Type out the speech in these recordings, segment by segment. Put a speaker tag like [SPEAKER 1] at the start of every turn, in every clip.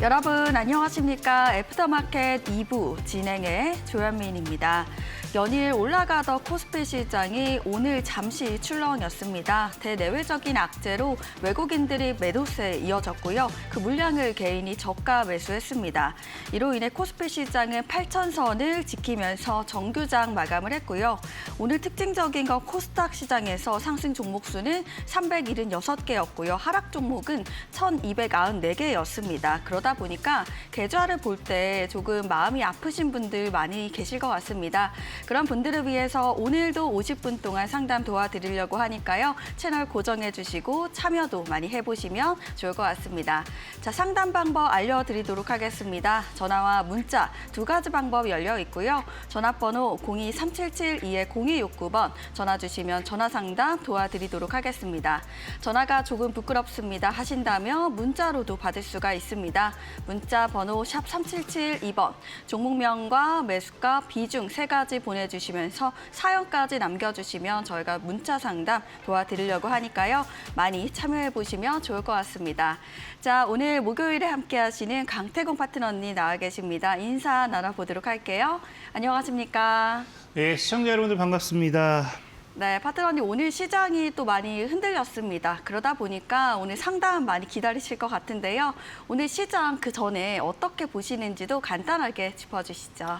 [SPEAKER 1] 여러분 안녕하십니까? 애프터마켓 2부 진행의 조현민입니다. 연일 올라가던 코스피 시장이 오늘 잠시 출렁였습니다. 대내외적인 악재로 외국인들이 매도세에 이어졌고요. 그 물량을 개인이 저가 매수했습니다. 이로 인해 코스피 시장은 8,000선을 지키면서 정규장 마감을 했고요. 오늘 특징적인 건 코스닥 시장에서 상승 종목 수는 376개였고요. 하락 종목은 1,294개였습니다. 그러다 보니까 계좌를 볼 때 조금 마음이 아프신 분들 많이 계실 것 같습니다. 그런 분들을 위해서 오늘도 50분 동안 상담 도와드리려고 하니까요. 채널 고정해 주시고 참여도 많이 해보시면 좋을 것 같습니다. 자, 상담 방법 알려드리도록 하겠습니다. 전화와 문자 두 가지 방법 열려 있고요. 전화번호 02-3772-0269번 전화 주시면 전화 상담 도와드리도록 하겠습니다. 전화가 조금 부끄럽습니다 하신다면 문자로도 받을 수가 있습니다. 문자 번호 샵 3772번, 종목명과 매수가, 비중 세 가지 보내주시면서 사연까지 남겨주시면 저희가 문자 상담 도와드리려고 하니까요. 많이 참여해보시면 좋을 것 같습니다. 자, 오늘 목요일에 함께하시는 강태공 파트너님 나와 계십니다. 인사 나눠보도록 할게요. 안녕하십니까?
[SPEAKER 2] 네, 시청자 여러분들 반갑습니다.
[SPEAKER 1] 네, 파트너님 오늘 시장이 또 많이 흔들렸습니다. 그러다 보니까 오늘 상담 많이 기다리실 것 같은데요. 오늘 시장 그 전에 어떻게 보시는지도 간단하게 짚어주시죠.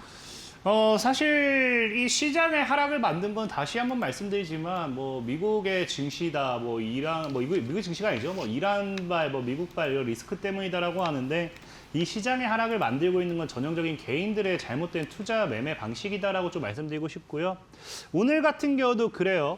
[SPEAKER 2] 사실 이 시장의 하락을 만든 건 다시 한번 말씀드리지만 미국의 증시다, 이란, 미국 증시가 아니죠. 이란발, 미국발 이런 리스크 때문이다라고 하는데 이 시장의 하락을 만들고 있는 건 전형적인 개인들의 잘못된 투자 매매 방식이다라고 좀 말씀드리고 싶고요. 오늘 같은 경우도 그래요.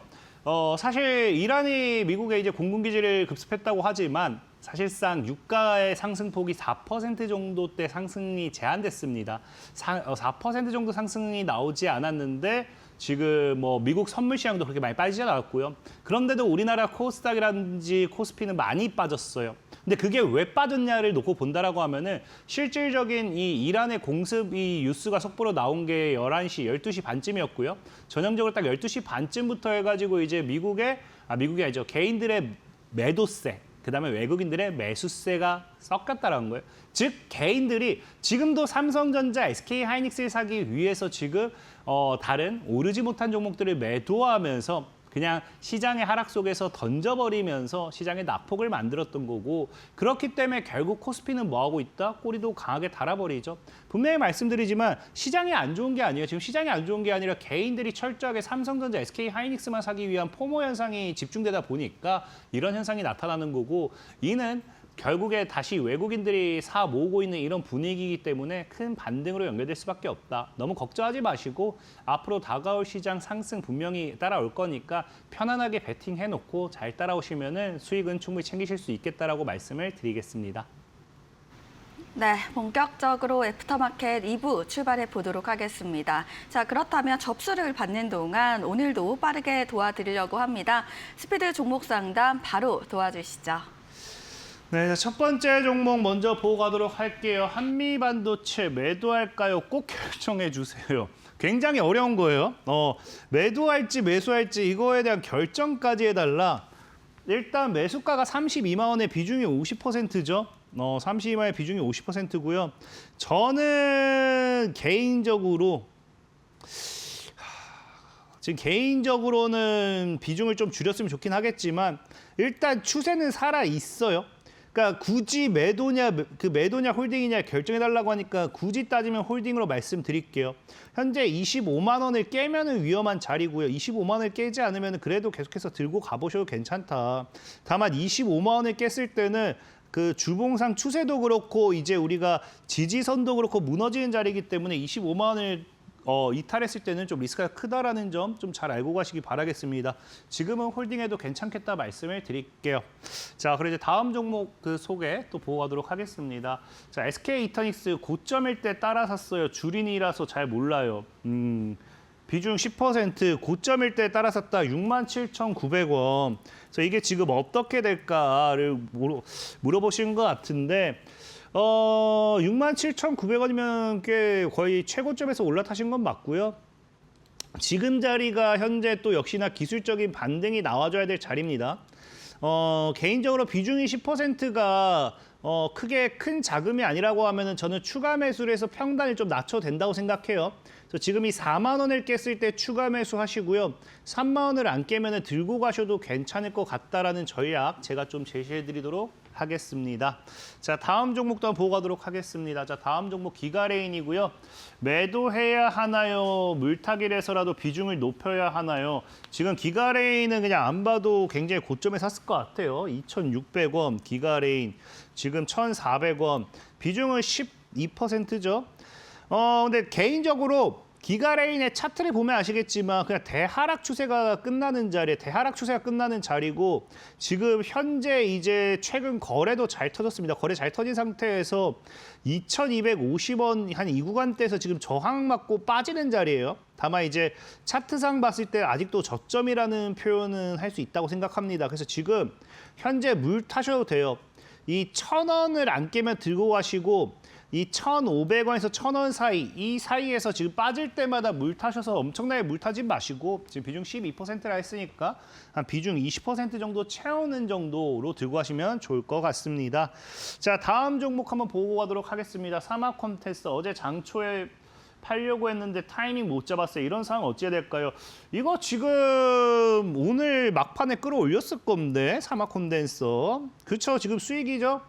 [SPEAKER 2] 사실 이란이 미국에 이제 공군기지를 급습했다고 하지만 사실상 유가의 상승폭이 4% 정도대 상승이 제한됐습니다. 4% 정도 상승이 나오지 않았는데 지금 미국 선물 시장도 그렇게 많이 빠지지 않았고요. 그런데도 우리나라 코스닥이라든지 코스피는 많이 빠졌어요. 근데 그게 왜 빠졌냐를 놓고 본다라고 하면은 실질적인 이 이란의 공습 이 뉴스가 속보로 나온 게 12시 반쯤이었고요. 전형적으로 딱 12시 반쯤부터 해가지고 이제 미국이 아니죠. 개인들의 매도세, 그다음에 외국인들의 매수세가 섞였다라는 거예요. 즉 개인들이 지금도 삼성전자, SK하이닉스를 사기 위해서 지금 다른 오르지 못한 종목들을 매도하면서 그냥 시장의 하락 속에서 던져버리면서 시장의 낙폭을 만들었던 거고, 그렇기 때문에 결국 코스피는 뭐하고 있다? 꼬리도 강하게 달아버리죠. 분명히 말씀드리지만 시장이 안 좋은 게 아니에요. 지금 시장이 안 좋은 게 아니라 개인들이 철저하게 삼성전자, SK하이닉스만 사기 위한 포모 현상이 집중되다 보니까 이런 현상이 나타나는 거고, 이는 결국에 다시 외국인들이 사 모으고 있는 이런 분위기이기 때문에 큰 반등으로 연결될 수밖에 없다. 너무 걱정하지 마시고 앞으로 다가올 시장 상승 분명히 따라올 거니까 편안하게 베팅해놓고 잘 따라오시면은 수익은 충분히 챙기실 수 있겠다라고 말씀을 드리겠습니다.
[SPEAKER 1] 네, 본격적으로 애프터마켓 2부 출발해 보도록 하겠습니다. 자, 그렇다면 접수를 받는 동안 오늘도 빠르게 도와드리려고 합니다. 스피드 종목 상담 바로 도와주시죠.
[SPEAKER 2] 네, 첫 번째 종목 먼저 보고 가도록 할게요. 한미반도체 매도할까요? 꼭 결정해 주세요. 굉장히 어려운 거예요. 매도할지 매수할지 이거에 대한 결정까지 해달라. 일단 매수가가 32만 원의 비중이 50%죠. 32만 원의 비중이 50%고요. 저는 개인적으로는 비중을 좀 줄였으면 좋긴 하겠지만 일단 추세는 살아 있어요. 그러니까 굳이 매도냐 홀딩이냐 결정해달라고 하니까 굳이 따지면 홀딩으로 말씀드릴게요. 현재 25만 원을 깨면은 위험한 자리고요. 25만 원을 깨지 않으면 그래도 계속해서 들고 가보셔도 괜찮다. 다만 25만 원을 깼을 때는 그 주봉상 추세도 그렇고 이제 우리가 지지선도 그렇고 무너지는 자리이기 때문에 25만 원을 이탈했을 때는 좀 리스크가 크다라는 점 좀 잘 알고 가시기 바라겠습니다. 지금은 홀딩해도 괜찮겠다 말씀을 드릴게요. 자, 그리고 이제 다음 종목 그 소개 또 보고 가도록 하겠습니다. 자, SK이터닉스 고점일 때 따라 샀어요. 주린이라서 잘 몰라요. 비중 10%, 고점일 때 따라 샀다 67,900원. 그래서 이게 지금 어떻게 될까를 물어보신 것 같은데 67,900원이면 꽤 거의 최고점에서 올라타신 건 맞고요. 지금 자리가 현재 또 역시나 기술적인 반등이 나와줘야 될 자리입니다. 개인적으로 비중이 10%가 크게 큰 자금이 아니라고 하면은 저는 추가 매수를 해서 평단을 좀 낮춰도 된다고 생각해요. 그래서 지금 이 4만 원을 깼을 때 추가 매수 하시고요. 3만 원을 안 깨면은 들고 가셔도 괜찮을 것 같다라는 전략 제가 좀 제시해 드리도록 하겠습니다. 자, 다음 종목도 한번 보고 가도록 하겠습니다. 자, 다음 종목 기가레인이고요. 매도해야 하나요? 물타기에서라도 비중을 높여야 하나요? 지금 기가레인은 그냥 안 봐도 굉장히 고점에 샀을 것 같아요. 2,600원 기가레인 지금 1,400원 비중은 12%죠. 근데 개인적으로 기가레인의 차트를 보면 아시겠지만 그냥 대하락 추세가 끝나는 자리고 지금 현재 이제 최근 거래도 잘 터졌습니다. 거래 잘 터진 상태에서 2,250원 한 이 구간대에서 지금 저항 맞고 빠지는 자리예요. 다만 이제 차트상 봤을 때 아직도 저점이라는 표현은 할 수 있다고 생각합니다. 그래서 지금 현재 물 타셔도 돼요. 이 1,000원을 안 깨면 들고 가시고 이 1,500원에서 1,000원 사이, 이 사이에서 지금 빠질 때마다 물 타셔서 엄청나게 물 타지 마시고 지금 비중 12%라 했으니까 한 비중 20% 정도 채우는 정도로 들고 가시면 좋을 것 같습니다. 자, 다음 종목 한번 보고 가도록 하겠습니다. 사마컴테스 어제 장초에 팔려고 했는데 타이밍 못 잡았어요. 이런 상황 어찌해야 될까요? 이거 지금 오늘 막판에 끌어올렸을 건데 사마콘덴서. 그렇죠? 지금 수익이죠?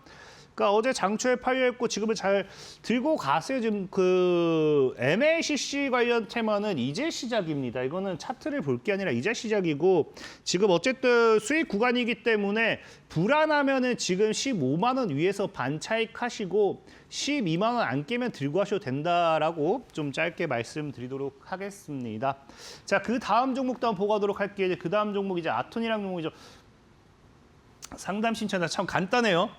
[SPEAKER 2] 그러니까 어제 장초에 팔려있고 지금은 잘 들고 가세요. 지금 그 MACC 관련 테마는 이제 시작입니다. 이거는 차트를 볼 게 아니라 이제 시작이고 지금 어쨌든 수익 구간이기 때문에 불안하면은 지금 15만 원 위에서 반차익 하시고 12만 원 안 깨면 들고 하셔도 된다라고 좀 짧게 말씀드리도록 하겠습니다. 자, 그 다음 종목도 한번 보고 가도록 할게요. 그 다음 종목 이제 아톤이랑 종목이죠. 상담 신청자 참 간단해요.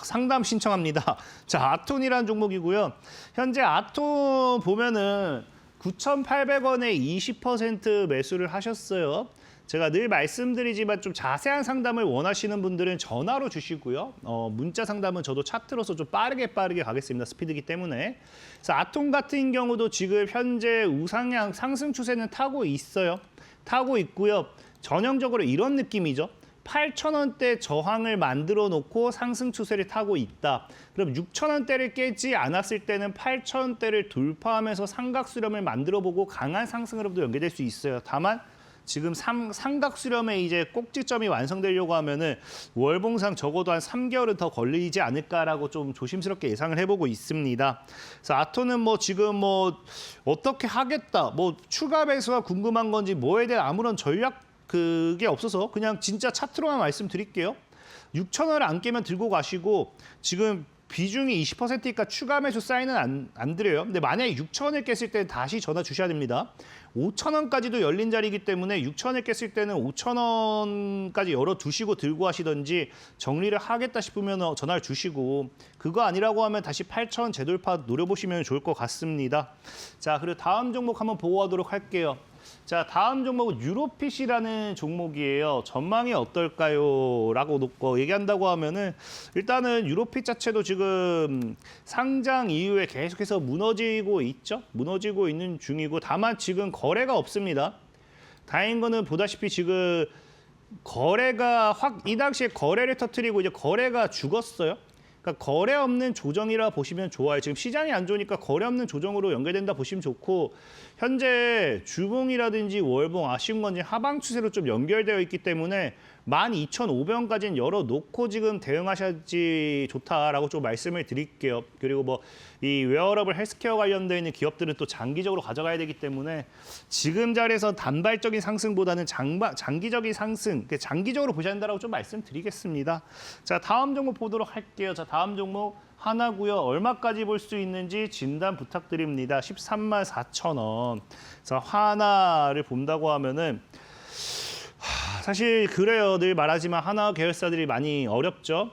[SPEAKER 2] 상담 신청합니다. 자, 아톤이라는 종목이고요. 현재 아톤 보면은 9,800원에 20% 매수를 하셨어요. 제가 늘 말씀드리지만 좀 자세한 상담을 원하시는 분들은 전화로 주시고요. 문자 상담은 저도 차트로서 좀 빠르게 가겠습니다. 스피드이기 때문에. 그래서 아톤 같은 경우도 지금 현재 우상향 상승 추세는 타고 있어요. 타고 있고요. 전형적으로 이런 느낌이죠. 8,000원대 저항을 만들어 놓고 상승 추세를 타고 있다. 그럼 6,000원대를 깨지 않았을 때는 8,000원대를 돌파하면서 삼각 수렴을 만들어 보고 강한 상승으로도 연계될 수 있어요. 다만 지금 삼각 수렴의 이제 꼭지점이 완성되려고 하면은 월봉상 적어도 한 3개월은 더 걸리지 않을까라고 좀 조심스럽게 예상을 해보고 있습니다. 그래서 아톤은 뭐 지금 뭐 어떻게 하겠다, 뭐 추가 배수가 궁금한 건지 뭐에 대한 아무런 전략 그게 없어서 그냥 진짜 차트로만 말씀드릴게요. 6,000원을 안 깨면 들고 가시고 지금 비중이 20%니까 추가 매수 사인은 안 드려요. 근데 만약에 6,000원을 깼을 때 다시 전화 주셔야 됩니다. 5,000원까지도 열린 자리이기 때문에 6,000원을 깼을 때는 5,000원까지 열어두시고 들고 하시던지 정리를 하겠다 싶으면 전화를 주시고 그거 아니라고 하면 다시 8,000원 재돌파 노려보시면 좋을 것 같습니다. 자, 그리고 다음 종목 한번 보고 가도록 할게요. 자, 다음 종목은 유로핏이라는 종목이에요. 전망이 어떨까요? 라고 놓고 얘기한다고 하면은 일단은 유로핏 자체도 지금 상장 이후에 계속해서 무너지고 있죠. 무너지고 있는 중이고 다만 지금 거래가 없습니다. 다행인 거는 보다시피 지금 거래가 이 당시에 거래를 터뜨리고 이제 거래가 죽었어요. 그러니까 거래 없는 조정이라 보시면 좋아요. 지금 시장이 안 좋으니까 거래 없는 조정으로 연결된다 보시면 좋고 현재 주봉이라든지 월봉 아쉬운 건지 하방 추세로 좀 연결되어 있기 때문에 12,500원까지는 열어놓고 지금 대응하셔야지 좋다라고 좀 말씀을 드릴게요. 그리고 뭐 이 웨어러블 헬스케어 관련되어 있는 기업들은 또 장기적으로 가져가야 되기 때문에 지금 자리에서 단발적인 상승보다는 장기적인 상승, 장기적으로 보셔야 된다고 좀 말씀드리겠습니다. 자, 다음 종목 보도록 할게요. 자, 다음 종목 하나고요. 얼마까지 볼 수 있는지 진단 부탁드립니다. 13만 4천 원. 자, 하나를 본다고 하면은 사실 그래요. 늘 말하지만 하나 계열사들이 많이 어렵죠.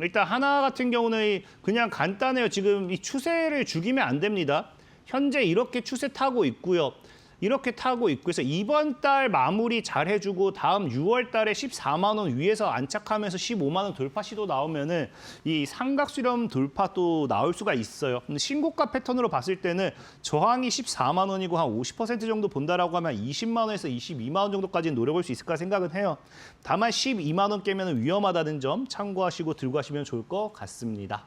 [SPEAKER 2] 일단 하나 같은 경우는 그냥 간단해요. 지금 이 추세를 죽이면 안 됩니다. 현재 이렇게 추세 타고 있고요. 이렇게 타고 있고 그래서 이번 달 마무리 잘 해주고 다음 6월 달에 14만 원 위에서 안착하면서 15만 원 돌파 시도 나오면은 이 삼각 수렴 돌파 또 나올 수가 있어요. 근데 신고가 패턴으로 봤을 때는 저항이 14만 원이고 한 50% 정도 본다라고 하면 20만 원에서 22만 원 정도까지는 노려볼 수 있을까 생각은 해요. 다만 12만 원 깨면 위험하다는 점 참고하시고 들고 가시면 좋을 것 같습니다.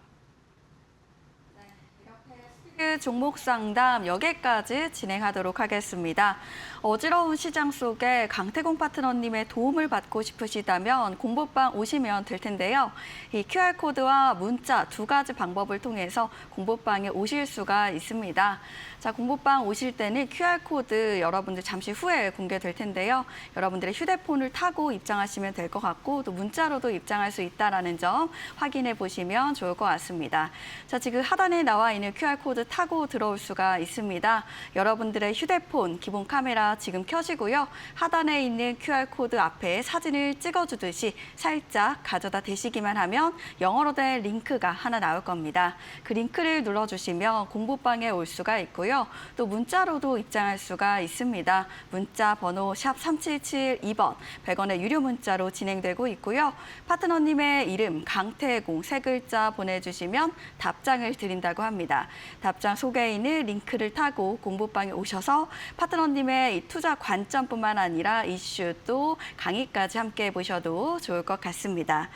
[SPEAKER 1] 종목 상담 여기까지 진행하도록 하겠습니다. 어지러운 시장 속에 강태공 파트너님의 도움을 받고 싶으시다면 공보방 오시면 될 텐데요. 이 QR코드와 문자 두 가지 방법을 통해서 공보방에 오실 수가 있습니다. 자, 공보방 오실 때는 QR코드 여러분들 잠시 후에 공개될 텐데요. 여러분들의 휴대폰을 타고 입장하시면 될 것 같고 또 문자로도 입장할 수 있다는 점 확인해 보시면 좋을 것 같습니다. 자, 지금 하단에 나와 있는 QR코드 타고 들어올 수가 있습니다. 여러분들의 휴대폰 기본 카메라 지금 켜시고요. 하단에 있는 QR코드 앞에 사진을 찍어주듯이 살짝 가져다 대시기만 하면 영어로 된 링크가 하나 나올 겁니다. 그 링크를 눌러주시면 공보방에 올 수가 있고요. 또 문자로도 입장할 수가 있습니다. 문자 번호 샵 3772번 100원의 유료 문자로 진행되고 있고요. 파트너님의 이름 강태공 세 글자 보내주시면 답장을 드린다고 합니다. 답장 속에 있는 링크를 타고 공보방에 오셔서 파트너님의 이 투자 관점뿐만 아니라 이슈도 강의까지 함께 보셔도 좋을 것 같습니다.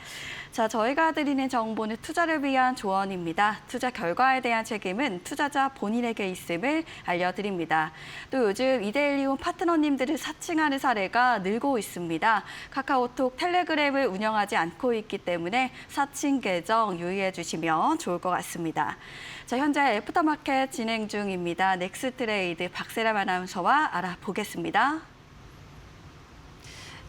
[SPEAKER 1] 자, 저희가 드리는 정보는 투자를 위한 조언입니다. 투자 결과에 대한 책임은 투자자 본인에게 있음을 알려드립니다. 또 요즘 이데일리온 파트너님들을 사칭하는 사례가 늘고 있습니다. 카카오톡, 텔레그램을 운영하지 않고 있기 때문에 사칭 계정 유의해 주시면 좋을 것 같습니다. 자, 현재 애프터마켓 진행 중입니다. 넥스트레이드 박세람 아나운서와 알아보겠습니다.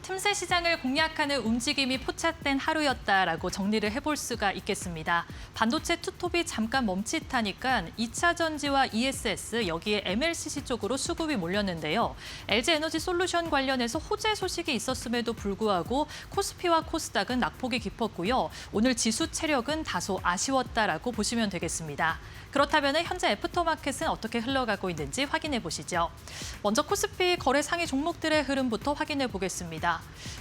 [SPEAKER 3] 틈새 시장을 공략하는 움직임이 포착된 하루였다라고 정리를 해볼 수가 있겠습니다. 반도체 투톱이 잠깐 멈칫하니까 2차 전지와 ESS, 여기에 MLCC 쪽으로 수급이 몰렸는데요. LG에너지솔루션 관련해서 호재 소식이 있었음에도 불구하고 코스피와 코스닥은 낙폭이 깊었고요. 오늘 지수 체력은 다소 아쉬웠다라고 보시면 되겠습니다. 그렇다면 현재 애프터마켓은 어떻게 흘러가고 있는지 확인해 보시죠. 먼저 코스피 거래 상위 종목들의 흐름부터 확인해 보겠습니다.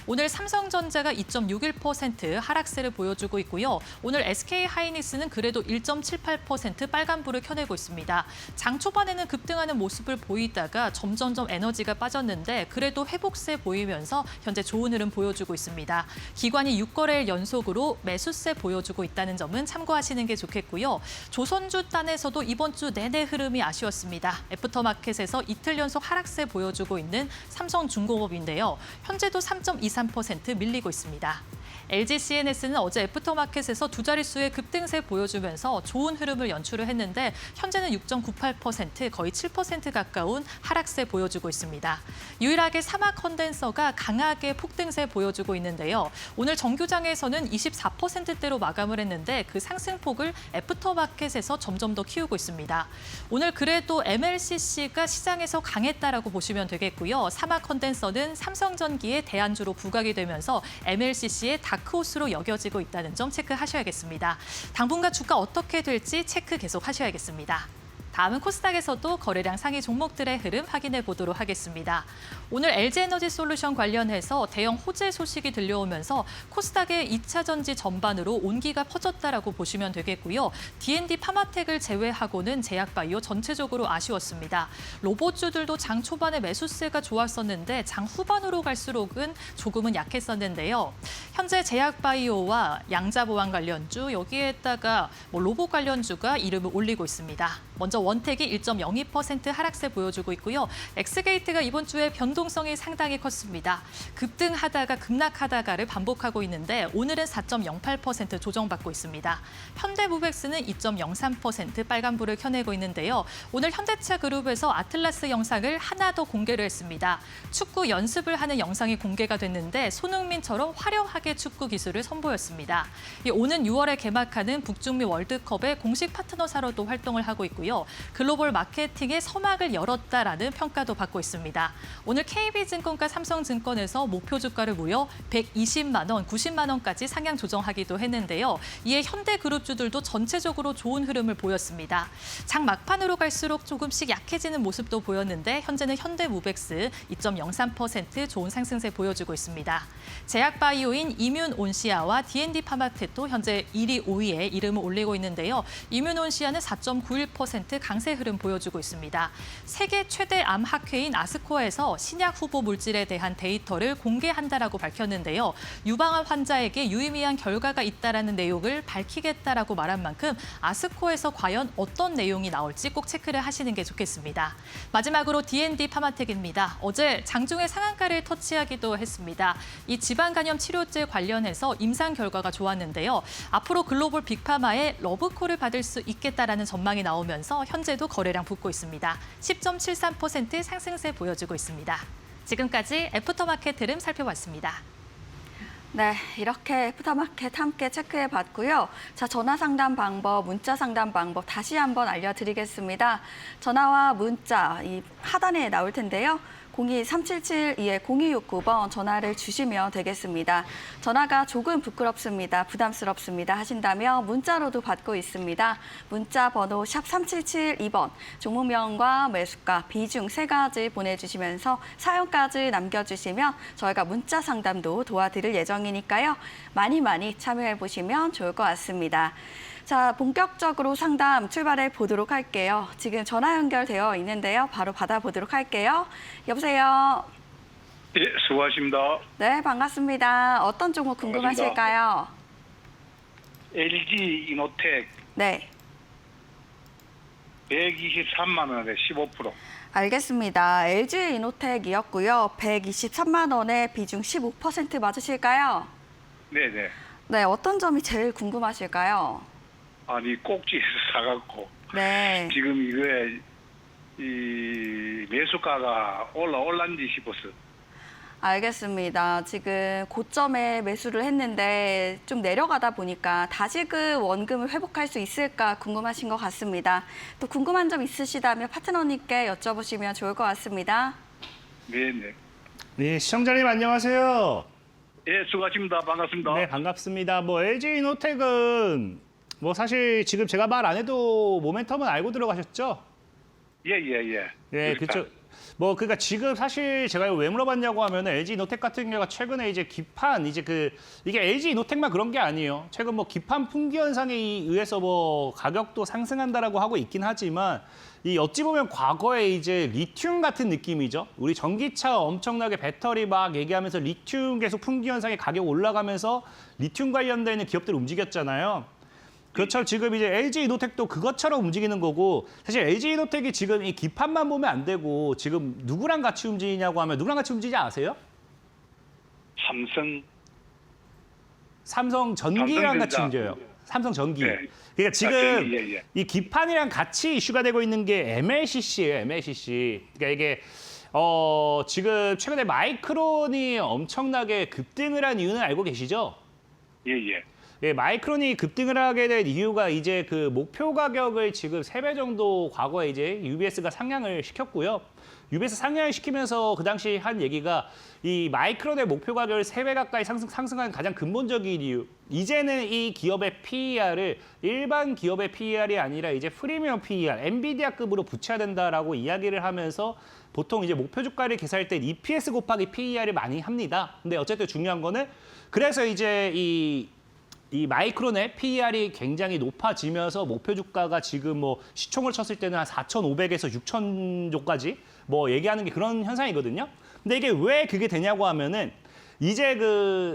[SPEAKER 3] 오늘 삼성전자가 2.61% 하락세를 보여주고 있고요. 오늘 SK하이닉스는 그래도 1.78% 빨간불을 켜내고 있습니다. 장 초반에는 급등하는 모습을 보이다가 점점점 에너지가 빠졌는데 그래도 회복세 보이면서 현재 좋은 흐름 보여주고 있습니다. 기관이 6거래일 연속으로 매수세 보여주고 있다는 점은 참고하시는 게 좋겠고요. 조선주 단에서도 이번 주 내내 흐름이 아쉬웠습니다. 애프터마켓에서 이틀 연속 하락세 보여주고 있는 삼성중공업인데요. 현재도 3.23% 밀리고 있습니다. LGCNS는 어제 애프터마켓에서 두 자릿수의 급등세 보여주면서 좋은 흐름을 연출을 했는데 현재는 6.98%, 거의 7% 가까운 하락세 보여주고 있습니다. 유일하게 사막 컨덴서가 강하게 폭등세 보여주고 있는데요. 오늘 정규장에서는 24%대로 마감을 했는데 그 상승폭을 애프터마켓에서 점점 더 키우고 있습니다. 오늘 그래도 MLCC가 시장에서 강했다라고 보시면 되겠고요. 사막 컨덴서는 삼성전기의 대안주로 부각이 되면서 MLCC의 다크호스로 여겨지고 있다는 점 체크하셔야겠습니다. 당분간 주가 어떻게 될지 체크 계속 하셔야겠습니다. 다음은 코스닥에서도 거래량 상위 종목들의 흐름 확인해 보도록 하겠습니다. 오늘 LG에너지솔루션 관련해서 대형 호재 소식이 들려오면서 코스닥의 2차 전지 전반으로 온기가 퍼졌다라고 보시면 되겠고요. D&D 파마텍을 제외하고는 제약바이오 전체적으로 아쉬웠습니다. 로봇주들도 장 초반에 매수세가 좋았었는데 장 후반으로 갈수록은 조금은 약했었는데요. 현재 제약바이오와 양자보안 관련주, 여기에다가 로봇 관련주가 이름을 올리고 있습니다. 먼저 원택이 1.02% 하락세 보여주고 있고요. 엑스게이트가 이번 주에 변동성이 상당히 컸습니다. 급등하다가 급락하다가를 반복하고 있는데 오늘은 4.08% 조정받고 있습니다. 현대무백스는 2.03% 빨간불을 켜내고 있는데요. 오늘 현대차 그룹에서 아틀라스 영상을 하나 더 공개를 했습니다. 축구 연습을 하는 영상이 공개가 됐는데 손흥민처럼 화려하게 축구 기술을 선보였습니다. 오는 6월에 개막하는 북중미 월드컵의 공식 파트너사로도 활동을 하고 있고요. 글로벌 마케팅의 서막을 열었다라는 평가도 받고 있습니다. 오늘 KB증권과 삼성증권에서 목표 주가를 무려 120만 원, 90만 원까지 상향 조정하기도 했는데요. 이에 현대그룹주들도 전체적으로 좋은 흐름을 보였습니다. 장 막판으로 갈수록 조금씩 약해지는 모습도 보였는데 현재는 현대무벡스 2.03% 좋은 상승세 보여주고 있습니다. 제약바이오인 이뮨온시아와 D&D 파마텍도 현재 1위, 5위에 이름을 올리고 있는데요. 이뮨온시아는 4.91% 강세 흐름 보여주고 있습니다. 세계 최대 암 학회인 아스코에서 신약 후보 물질에 대한 데이터를 공개한다라고 밝혔는데요. 유방암 환자에게 유의미한 결과가 있다라는 내용을 밝히겠다라고 말한 만큼 아스코에서 과연 어떤 내용이 나올지 꼭 체크를 하시는 게 좋겠습니다. 마지막으로 D&D 파마텍입니다. 어제 장중에 상한가를 터치하기도 했습니다. 이 지방간염 치료제 관련해서 임상 결과가 좋았는데요. 앞으로 글로벌 빅파마의 러브콜을 받을 수 있겠다라는 전망이 나오면서 현재도 거래량 붙고 있습니다. 10.73% 상승세 보여주고 있습니다. 지금까지 애프터마켓 흐름 살펴봤습니다.
[SPEAKER 1] 네, 이렇게 애프터마켓 함께 체크해 봤고요. 자, 전화 상담 방법, 문자 상담 방법 다시 한번 알려드리겠습니다. 전화와 문자 이 하단에 나올 텐데요. 02-377-0269번 전화를 주시면 되겠습니다. 전화가 조금 부끄럽습니다. 부담스럽습니다 하신다면 문자로도 받고 있습니다. 문자 번호 샵 3772번, 종목명과 매수가, 비중 3가지 보내주시면서 사연까지 남겨주시면 저희가 문자 상담도 도와드릴 예정이니까요. 많이 참여해보시면 좋을 것 같습니다. 자, 본격적으로 상담 출발해 보도록 할게요. 지금 전화 연결되어 있는데요. 바로 받아보도록 할게요. 여보세요.
[SPEAKER 4] 예, 수고하십니다.
[SPEAKER 1] 네, 반갑습니다. 어떤 종목 궁금하실까요?
[SPEAKER 4] LG 이노텍
[SPEAKER 1] 네,
[SPEAKER 4] 123만 원에 15%.
[SPEAKER 1] 알겠습니다. LG 이노텍이었고요. 123만 원에 비중 15% 맞으실까요?
[SPEAKER 4] 네네.
[SPEAKER 1] 네, 어떤 점이 제일 궁금하실까요?
[SPEAKER 4] 아니 꼭지에서 사갖고
[SPEAKER 1] 네,
[SPEAKER 4] 지금 이거에 이 매수가가 올란지 싶었어.
[SPEAKER 1] 알겠습니다. 지금 고점에 매수를 했는데 좀 내려가다 보니까 다시 그 원금을 회복할 수 있을까 궁금하신 것 같습니다. 또 궁금한 점 있으시다면 파트너님께 여쭤보시면 좋을 것 같습니다.
[SPEAKER 4] 네네.
[SPEAKER 2] 네, 시청자님 안녕하세요.
[SPEAKER 4] 예, 수고하십니다. 반갑습니다.
[SPEAKER 2] 네, 반갑습니다. 뭐 LG 이노텍은 뭐 사실 지금 제가 말 안 해도 모멘텀은 알고 들어가셨죠?
[SPEAKER 4] 예.
[SPEAKER 2] 네, 그렇죠. 뭐 그러니까 지금 사실 제가 왜 물어봤냐고 하면은 LG 이노텍 같은 경우가 최근에 이제 기판 이제 이게 LG 이노텍만 그런 게 아니에요. 최근 뭐 기판 품귀 현상에 의해서 뭐 가격도 상승한다라고 하고 있긴 하지만 이 어찌 보면 과거에 이제 리튬 같은 느낌이죠. 우리 전기차 엄청나게 배터리 막 얘기하면서 리튬 계속 품귀 현상에 가격 올라가면서 리튬 관련돼 있는 기업들 움직였잖아요. 그렇죠. 지금 이제 LG 이노텍도 그것처럼 움직이는 거고 사실 LG 이노텍이 지금 이 기판만 보면 안 되고 지금 누구랑 같이 움직이냐고 하면 누구랑 같이 움직이지 아세요? 삼성전기랑 같이 움직여요. 삼성전기.
[SPEAKER 4] 네.
[SPEAKER 2] 그러니까 지금
[SPEAKER 4] 예.
[SPEAKER 2] 이 기판이랑 같이 이슈가 되고 있는 게 MLCC예요. MLCC. 그러니까 이게 지금 최근에 마이크론이 엄청나게 급등을 한 이유는 알고 계시죠?
[SPEAKER 4] 예.
[SPEAKER 2] 예, 마이크론이 급등을 하게 된 이유가 이제 그 목표 가격을 지금 3배 정도 과거에 이제 UBS가 상향을 시켰고요. UBS 상향을 시키면서 그 당시 한 얘기가 이 마이크론의 목표 가격을 3배 가까이 상승한 가장 근본적인 이유. 이제는 이 기업의 PER을 일반 기업의 PER이 아니라 이제 프리미엄 PER, 엔비디아급으로 붙여야 된다라고 이야기를 하면서 보통 이제 목표 주가를 계산할 때 EPS 곱하기 PER을 많이 합니다. 근데 어쨌든 중요한 거는 그래서 이제 이 마이크론의 PER이 굉장히 높아지면서 목표 주가가 지금 뭐 시총을 쳤을 때는 한 4,500에서 6,000조까지 뭐 얘기하는 게 그런 현상이거든요. 근데 이게 왜 그게 되냐고 하면은 이제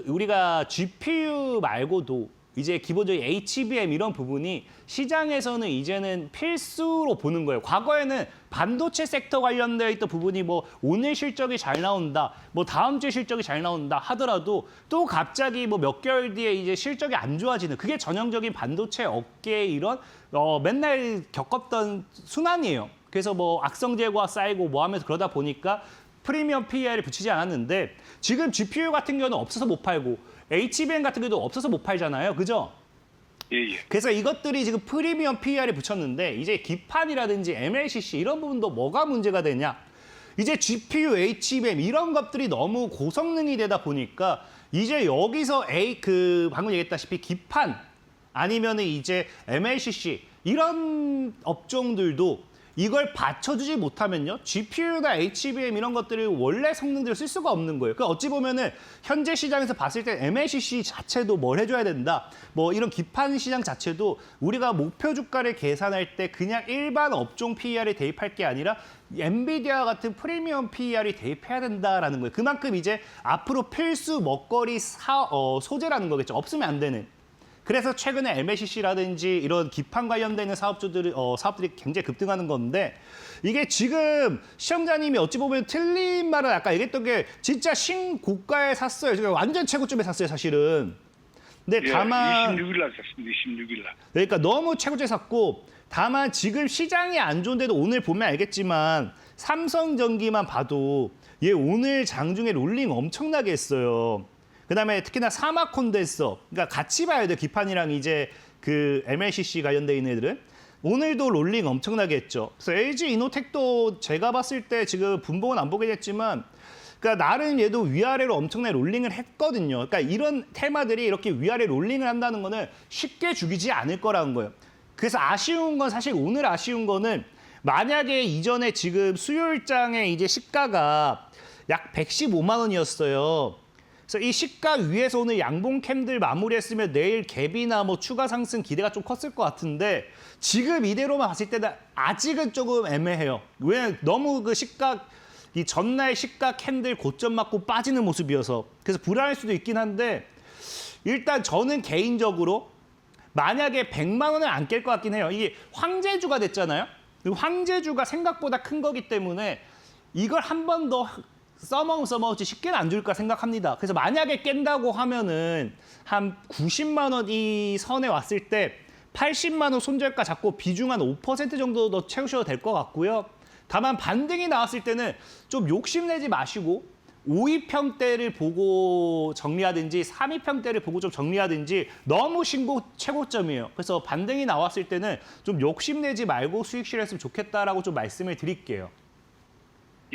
[SPEAKER 2] 우리가 GPU 말고도 이제 기본적인 HBM 이런 부분이 시장에서는 이제는 필수로 보는 거예요. 과거에는 반도체 섹터 관련되어 있던 부분이 뭐 오늘 실적이 잘 나온다, 뭐 다음 주에 실적이 잘 나온다 하더라도 또 갑자기 뭐 몇 개월 뒤에 이제 실적이 안 좋아지는 그게 전형적인 반도체 업계의 이런 맨날 겪었던 순환이에요. 그래서 뭐 악성 재고가 쌓이고 뭐 하면서 그러다 보니까 프리미엄 PER을 붙이지 않았는데 지금 GPU 같은 경우는 없어서 못 팔고 HBM 같은 경우도 없어서 못 팔잖아요. 그죠?
[SPEAKER 4] 예, 예.
[SPEAKER 2] 그래서 이것들이 지금 프리미엄 PER에 붙였는데 이제 기판이라든지 MLCC 이런 부분도 뭐가 문제가 되냐? 이제 GPU, HBM 이런 것들이 너무 고성능이 되다 보니까 이제 여기서 방금 얘기했다시피 기판 아니면은 이제 MLCC 이런 업종들도 이걸 받쳐주지 못하면요. GPU나 HBM 이런 것들을 원래 성능들을 쓸 수가 없는 거예요. 그러니까 어찌 보면은 현재 시장에서 봤을 때 MLCC 자체도 뭘 해줘야 된다. 뭐 이런 기판 시장 자체도 우리가 목표 주가를 계산할 때 그냥 일반 업종 PER에 대입할 게 아니라 엔비디아 같은 프리미엄 PER이 대입해야 된다라는 거예요. 그만큼 이제 앞으로 필수 먹거리 소재라는 거겠죠. 없으면 안 되는. 그래서 최근에 MLCC라든지 이런 기판 관련되는 사업들이 굉장히 급등하는 건데 이게 지금 시청자님이 어찌 보면 틀린 말을 아까 얘기했던 게 진짜 신고가에 샀어요. 지금 완전 최고점에 샀어요, 사실은. 근데
[SPEAKER 4] 예,
[SPEAKER 2] 다만
[SPEAKER 4] 26일 날 샀습니다. 26일 날.
[SPEAKER 2] 그러니까 너무 최고점에 샀고 다만 지금 시장이 안 좋은데도 오늘 보면 알겠지만 삼성전기만 봐도 얘 오늘 장중에 롤링 엄청나게 했어요. 그다음에 특히나 사막 콘덴서, 그러니까 같이 봐야 돼요. 기판이랑 이제 그 MLCC 관련돼 있는 애들은. 오늘도 롤링 엄청나게 했죠. 그래서 LG 이노텍도 제가 봤을 때 지금 분봉은 안 보긴 했지만 그러니까 나름 얘도 위아래로 엄청나게 롤링을 했거든요. 그러니까 이런 테마들이 이렇게 위아래 롤링을 한다는 거는 쉽게 죽이지 않을 거라는 거예요. 그래서 아쉬운 건 사실 오늘 아쉬운 거는 만약에 이전에 지금 수요일장에 이제 시가가 약 115만 원이었어요. 그래서 이 시가 위에서 오늘 양봉 캠들 마무리했으면 내일 갭이나 뭐 추가 상승 기대가 좀 컸을 것 같은데 지금 이대로만 봤을 때는 아직은 조금 애매해요. 왜 너무 그 시가 이 전날 시가 캔들 고점 맞고 빠지는 모습이어서 그래서 불안할 수도 있긴 한데 일단 저는 개인적으로 만약에 100만 원을 안 깰 것 같긴 해요. 이게 황제주가 됐잖아요. 그리고 황제주가 생각보다 큰 거기 때문에 이걸 한 번 더 써먹지 쉽게는 안 줄까 생각합니다. 그래서 만약에 깬다고 하면은 한 90만 원 이 선에 왔을 때 80만 원 손절가 잡고 비중 한 5% 정도 더 채우셔도 될 것 같고요. 다만 반등이 나왔을 때는 좀 욕심내지 마시고 5위평대를 보고 정리하든지 3위평대를 보고 좀 정리하든지 너무 최고점이에요. 그래서 반등이 나왔을 때는 좀 욕심내지 말고 수익 실했으면 좋겠다라고 좀 말씀을 드릴게요.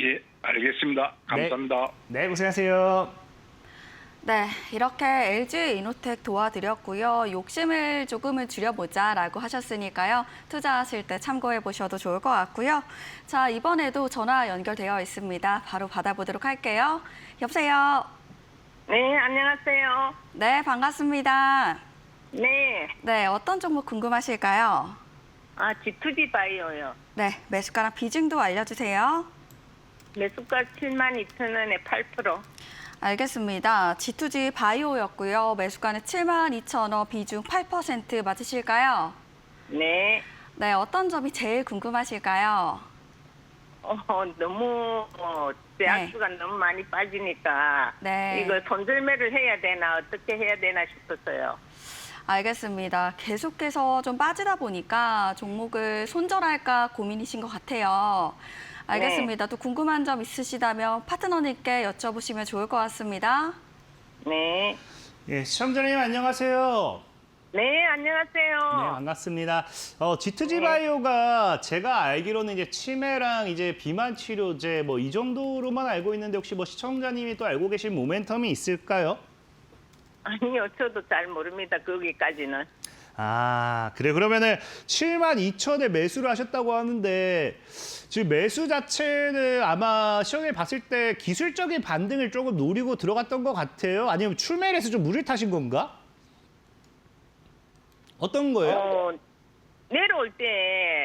[SPEAKER 4] 예, 알겠습니다. 감사합니다.
[SPEAKER 2] 네, 고생하세요.
[SPEAKER 1] 네, 이렇게 LG 이노텍 도와드렸고요. 욕심을 조금은 줄여보자라고 하셨으니까요. 투자하실 때 참고해 보셔도 좋을 것 같고요. 자, 이번에도 전화 연결되어 있습니다. 바로 받아보도록 할게요. 여보세요.
[SPEAKER 5] 네, 안녕하세요.
[SPEAKER 1] 네, 반갑습니다.
[SPEAKER 5] 네,
[SPEAKER 1] 네, 어떤 종목 궁금하실까요?
[SPEAKER 5] G2G 바이오요.
[SPEAKER 1] 네, 매수가랑 비중도 알려주세요.
[SPEAKER 5] 매수가 72,000원에 8%.
[SPEAKER 1] 알겠습니다. G2G 바이오였고요. 매수가는 72,000원, 비중 8% 맞으실까요?
[SPEAKER 5] 네,
[SPEAKER 1] 네, 어떤 점이 제일 궁금하실까요?
[SPEAKER 5] 너무 대학수가 너무 많이 빠지니까
[SPEAKER 1] 네.
[SPEAKER 5] 이거 손절매를 해야 되나 어떻게 해야 되나 싶었어요.
[SPEAKER 1] 알겠습니다. 계속해서 좀 빠지다 보니까 종목을 손절할까 고민이신 것 같아요. 알겠습니다. 또 궁금한 점 있으시다면 파트너님께 여쭤보시면 좋을 것 같습니다.
[SPEAKER 5] 네,
[SPEAKER 2] 예, 시청자님 안녕하세요.
[SPEAKER 5] 네, 안녕하세요.
[SPEAKER 2] 네, 반갑습니다. G2G 바이오가 제가 알기로는 이제 치매랑 이제 비만 치료제 뭐 이 정도로만 알고 있는데 혹시 뭐 시청자님이 또 알고 계신 모멘텀이 있을까요?
[SPEAKER 5] 아니요, 저도 잘 모릅니다. 거기까지는.
[SPEAKER 2] 아, 그래. 그러면은 72,000에 매수를 하셨다고 하는데 지금 매수 자체는 아마 시험에 봤을 때 기술적인 반등을 조금 노리고 들어갔던 것 같아요. 아니면 출매일에서 좀 물을 타신 건가? 어떤 거예요?
[SPEAKER 5] 내려올 때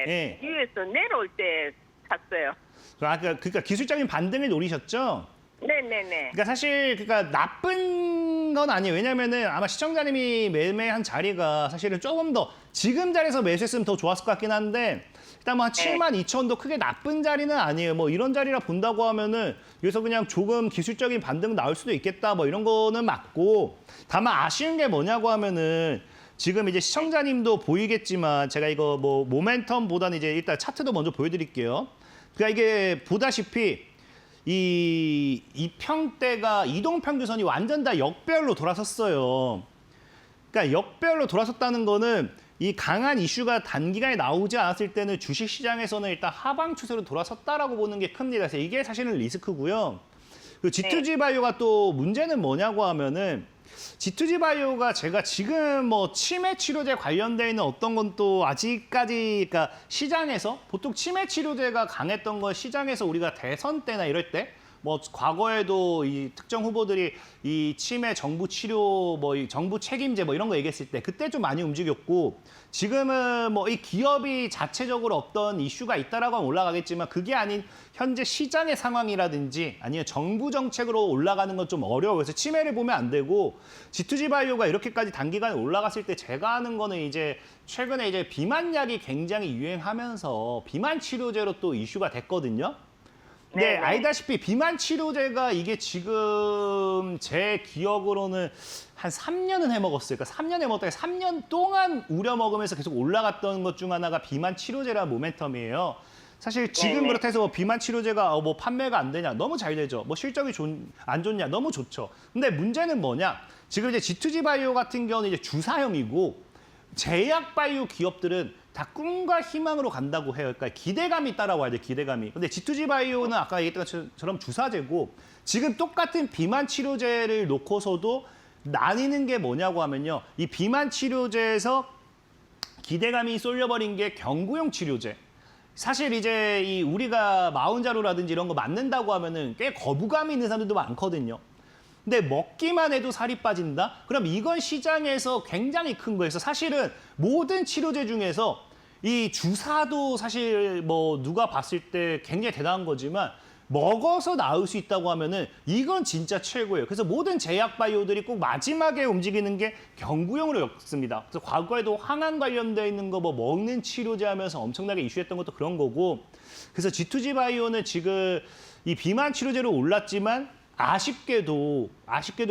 [SPEAKER 2] 예.
[SPEAKER 5] 위에서 내려올 때 샀어요.
[SPEAKER 2] 그러니까 기술적인 반등을 노리셨죠?
[SPEAKER 5] 네네네.
[SPEAKER 2] 그러니까 사실 나쁜 건 아니에요. 왜냐면은 아마 시청자님이 매매한 자리가 사실은 조금 더 지금 자리에서 매수했으면 더 좋았을 것 같긴 한데 일단 뭐 한 72,000원도 크게 나쁜 자리는 아니에요. 뭐 이런 자리라 본다고 하면은 여기서 그냥 조금 기술적인 반등 나올 수도 있겠다. 뭐 이런 거는 맞고 다만 아쉬운 게 뭐냐고 하면은 지금 이제 시청자님도 보이겠지만 제가 이거 뭐 모멘텀보다는 이제 일단 차트도 먼저 보여드릴게요. 그러니까 이게 보다시피 이 평대가 이동평균선이 완전 다 역별로 돌아섰어요. 그러니까 역배열로 돌아섰다는 거는 이 강한 이슈가 단기간에 나오지 않았을 때는 주식시장에서는 일단 하방 추세로 돌아섰다라고 보는 게 큽니다. 그래서 이게 사실은 리스크고요. 그 G2G 바이오가 또 문제는 뭐냐고 하면은 G2G 바이오가 제가 지금 뭐 치매 치료제 관련돼 있는 어떤 건 또 아직까지 그러니까 시장에서 보통 치매 치료제가 강했던 건 시장에서 우리가 대선 때나 이럴 때 뭐 과거에도 이 특정 후보들이 이 치매 정부 치료 뭐 이 정부 책임제 뭐 이런 거 얘기했을 때 그때 좀 많이 움직였고 지금은 뭐 이 기업이 자체적으로 어떤 이슈가 있다라고 하면 올라가겠지만 그게 아닌 현재 시장의 상황이라든지 아니면 정부 정책으로 올라가는 건 좀 어려워서 치매를 보면 안 되고 G2G 바이오가 이렇게까지 단기간에 올라갔을 때 제가 하는 거는 이제 최근에 이제 비만약이 굉장히 유행하면서 비만 치료제로 또 이슈가 됐거든요. 네, 알다시피 비만 치료제가 이게 지금 제 기억으로는 한 3년은 해먹었어요. 그러니까 3년 해먹다가 3년 동안 우려 먹으면서 계속 올라갔던 것 중 하나가 비만 치료제라 모멘텀이에요. 사실 지금 그렇다 해서 뭐 비만 치료제가 뭐 판매가 안 되냐? 너무 잘 되죠. 뭐 실적이 안 좋냐? 너무 좋죠. 근데 문제는 뭐냐? 지금 이제 G2G 바이오 같은 경우는 이제 주사형이고 제약 바이오 기업들은 다 꿈과 희망으로 간다고 해요. 그러니까 기대감이 있다라고 해야 돼, 기대감이. 근데 G2G 바이오는 아까 얘기했던 것처럼 주사제고 지금 똑같은 비만 치료제를 놓고서도 나뉘는 게 뭐냐고 하면요. 이 비만 치료제에서 기대감이 쏠려버린 게 경구용 치료제. 사실 이제 이 우리가 마운자로라든지 이런 거 맞는다고 하면은 꽤 거부감이 있는 사람들도 많거든요. 근데 먹기만 해도 살이 빠진다? 그럼 이건 시장에서 굉장히 큰 거예요. 그래서 사실은 모든 치료제 중에서 이 주사도 사실 뭐 누가 봤을 때 굉장히 대단한 거지만 먹어서 나을 수 있다고 하면은 이건 진짜 최고예요. 그래서 모든 제약 바이오들이 꼭 마지막에 움직이는 게 경구용으로 엮습니다. 그래서 과거에도 항암 관련돼 있는 거 뭐 먹는 치료제 하면서 엄청나게 이슈했던 것도 그런 거고. 그래서 G2G 바이오는 지금 이 비만 치료제로 올랐지만 아쉽게도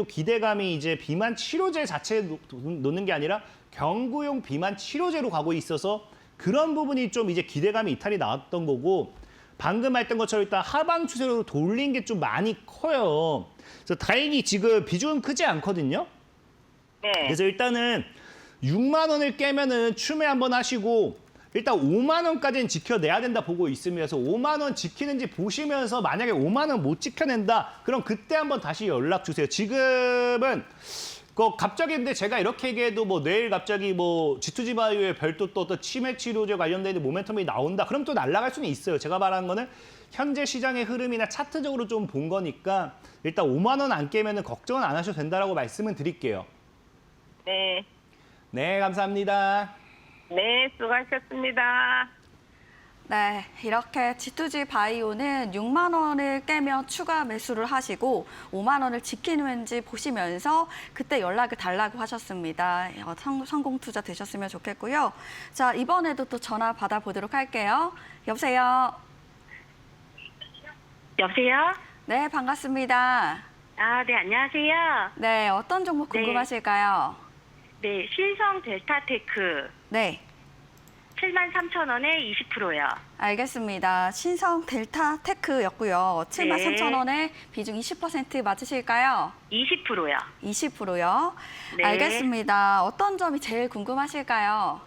[SPEAKER 2] 기대감이 이제 비만 치료제 자체에 놓는 게 아니라 경구용 비만 치료제로 가고 있어서 그런 부분이 좀 이제 기대감이 이탈이 나왔던 거고 방금 했던 것처럼 일단 하방 추세로 돌린 게 좀 많이 커요. 그래서 다행히 지금 비중은 크지 않거든요.
[SPEAKER 5] 네.
[SPEAKER 2] 그래서 일단은 6만 원을 깨면은 추매 한번 하시고 일단 5만 원까지는 지켜내야 된다 보고 있습니다. 그래서 5만 원 지키는지 보시면서 만약에 5만 원 못 지켜낸다, 그럼 그때 한번 다시 연락 주세요. 지금은 갑자기 근데 제가 이렇게 얘기해도 뭐 내일 갑자기 뭐 G2G 바이오에 별도 또 어떤 치매 치료제 관련된 모멘텀이 나온다. 그럼 또 날아갈 수는 있어요. 제가 말하는 거는 현재 시장의 흐름이나 차트적으로 좀 본 거니까 일단 5만 원 안 깨면은 걱정은 안 하셔도 된다라고 말씀은 드릴게요.
[SPEAKER 5] 네.
[SPEAKER 2] 네, 감사합니다.
[SPEAKER 5] 네, 수고하셨습니다.
[SPEAKER 1] 네, 이렇게 G2G 바이오는 6만 원을 깨면 추가 매수를 하시고 5만 원을 지키는지 보시면서 그때 연락을 달라고 하셨습니다. 성공 투자 되셨으면 좋겠고요. 자, 이번에도 또 전화 받아보도록 할게요. 여보세요?
[SPEAKER 5] 여보세요?
[SPEAKER 1] 네, 반갑습니다.
[SPEAKER 5] 아, 네, 안녕하세요.
[SPEAKER 1] 네, 어떤 종목 궁금하실까요?
[SPEAKER 5] 네, 신성 델타테크
[SPEAKER 1] 네.
[SPEAKER 5] 73,000원에 20%요.
[SPEAKER 1] 알겠습니다. 신성 델타 테크였고요. 73,000원에 비중 20% 맞으실까요?
[SPEAKER 5] 20%요.
[SPEAKER 1] 20%요.
[SPEAKER 5] 네.
[SPEAKER 1] 알겠습니다. 어떤 점이 제일 궁금하실까요?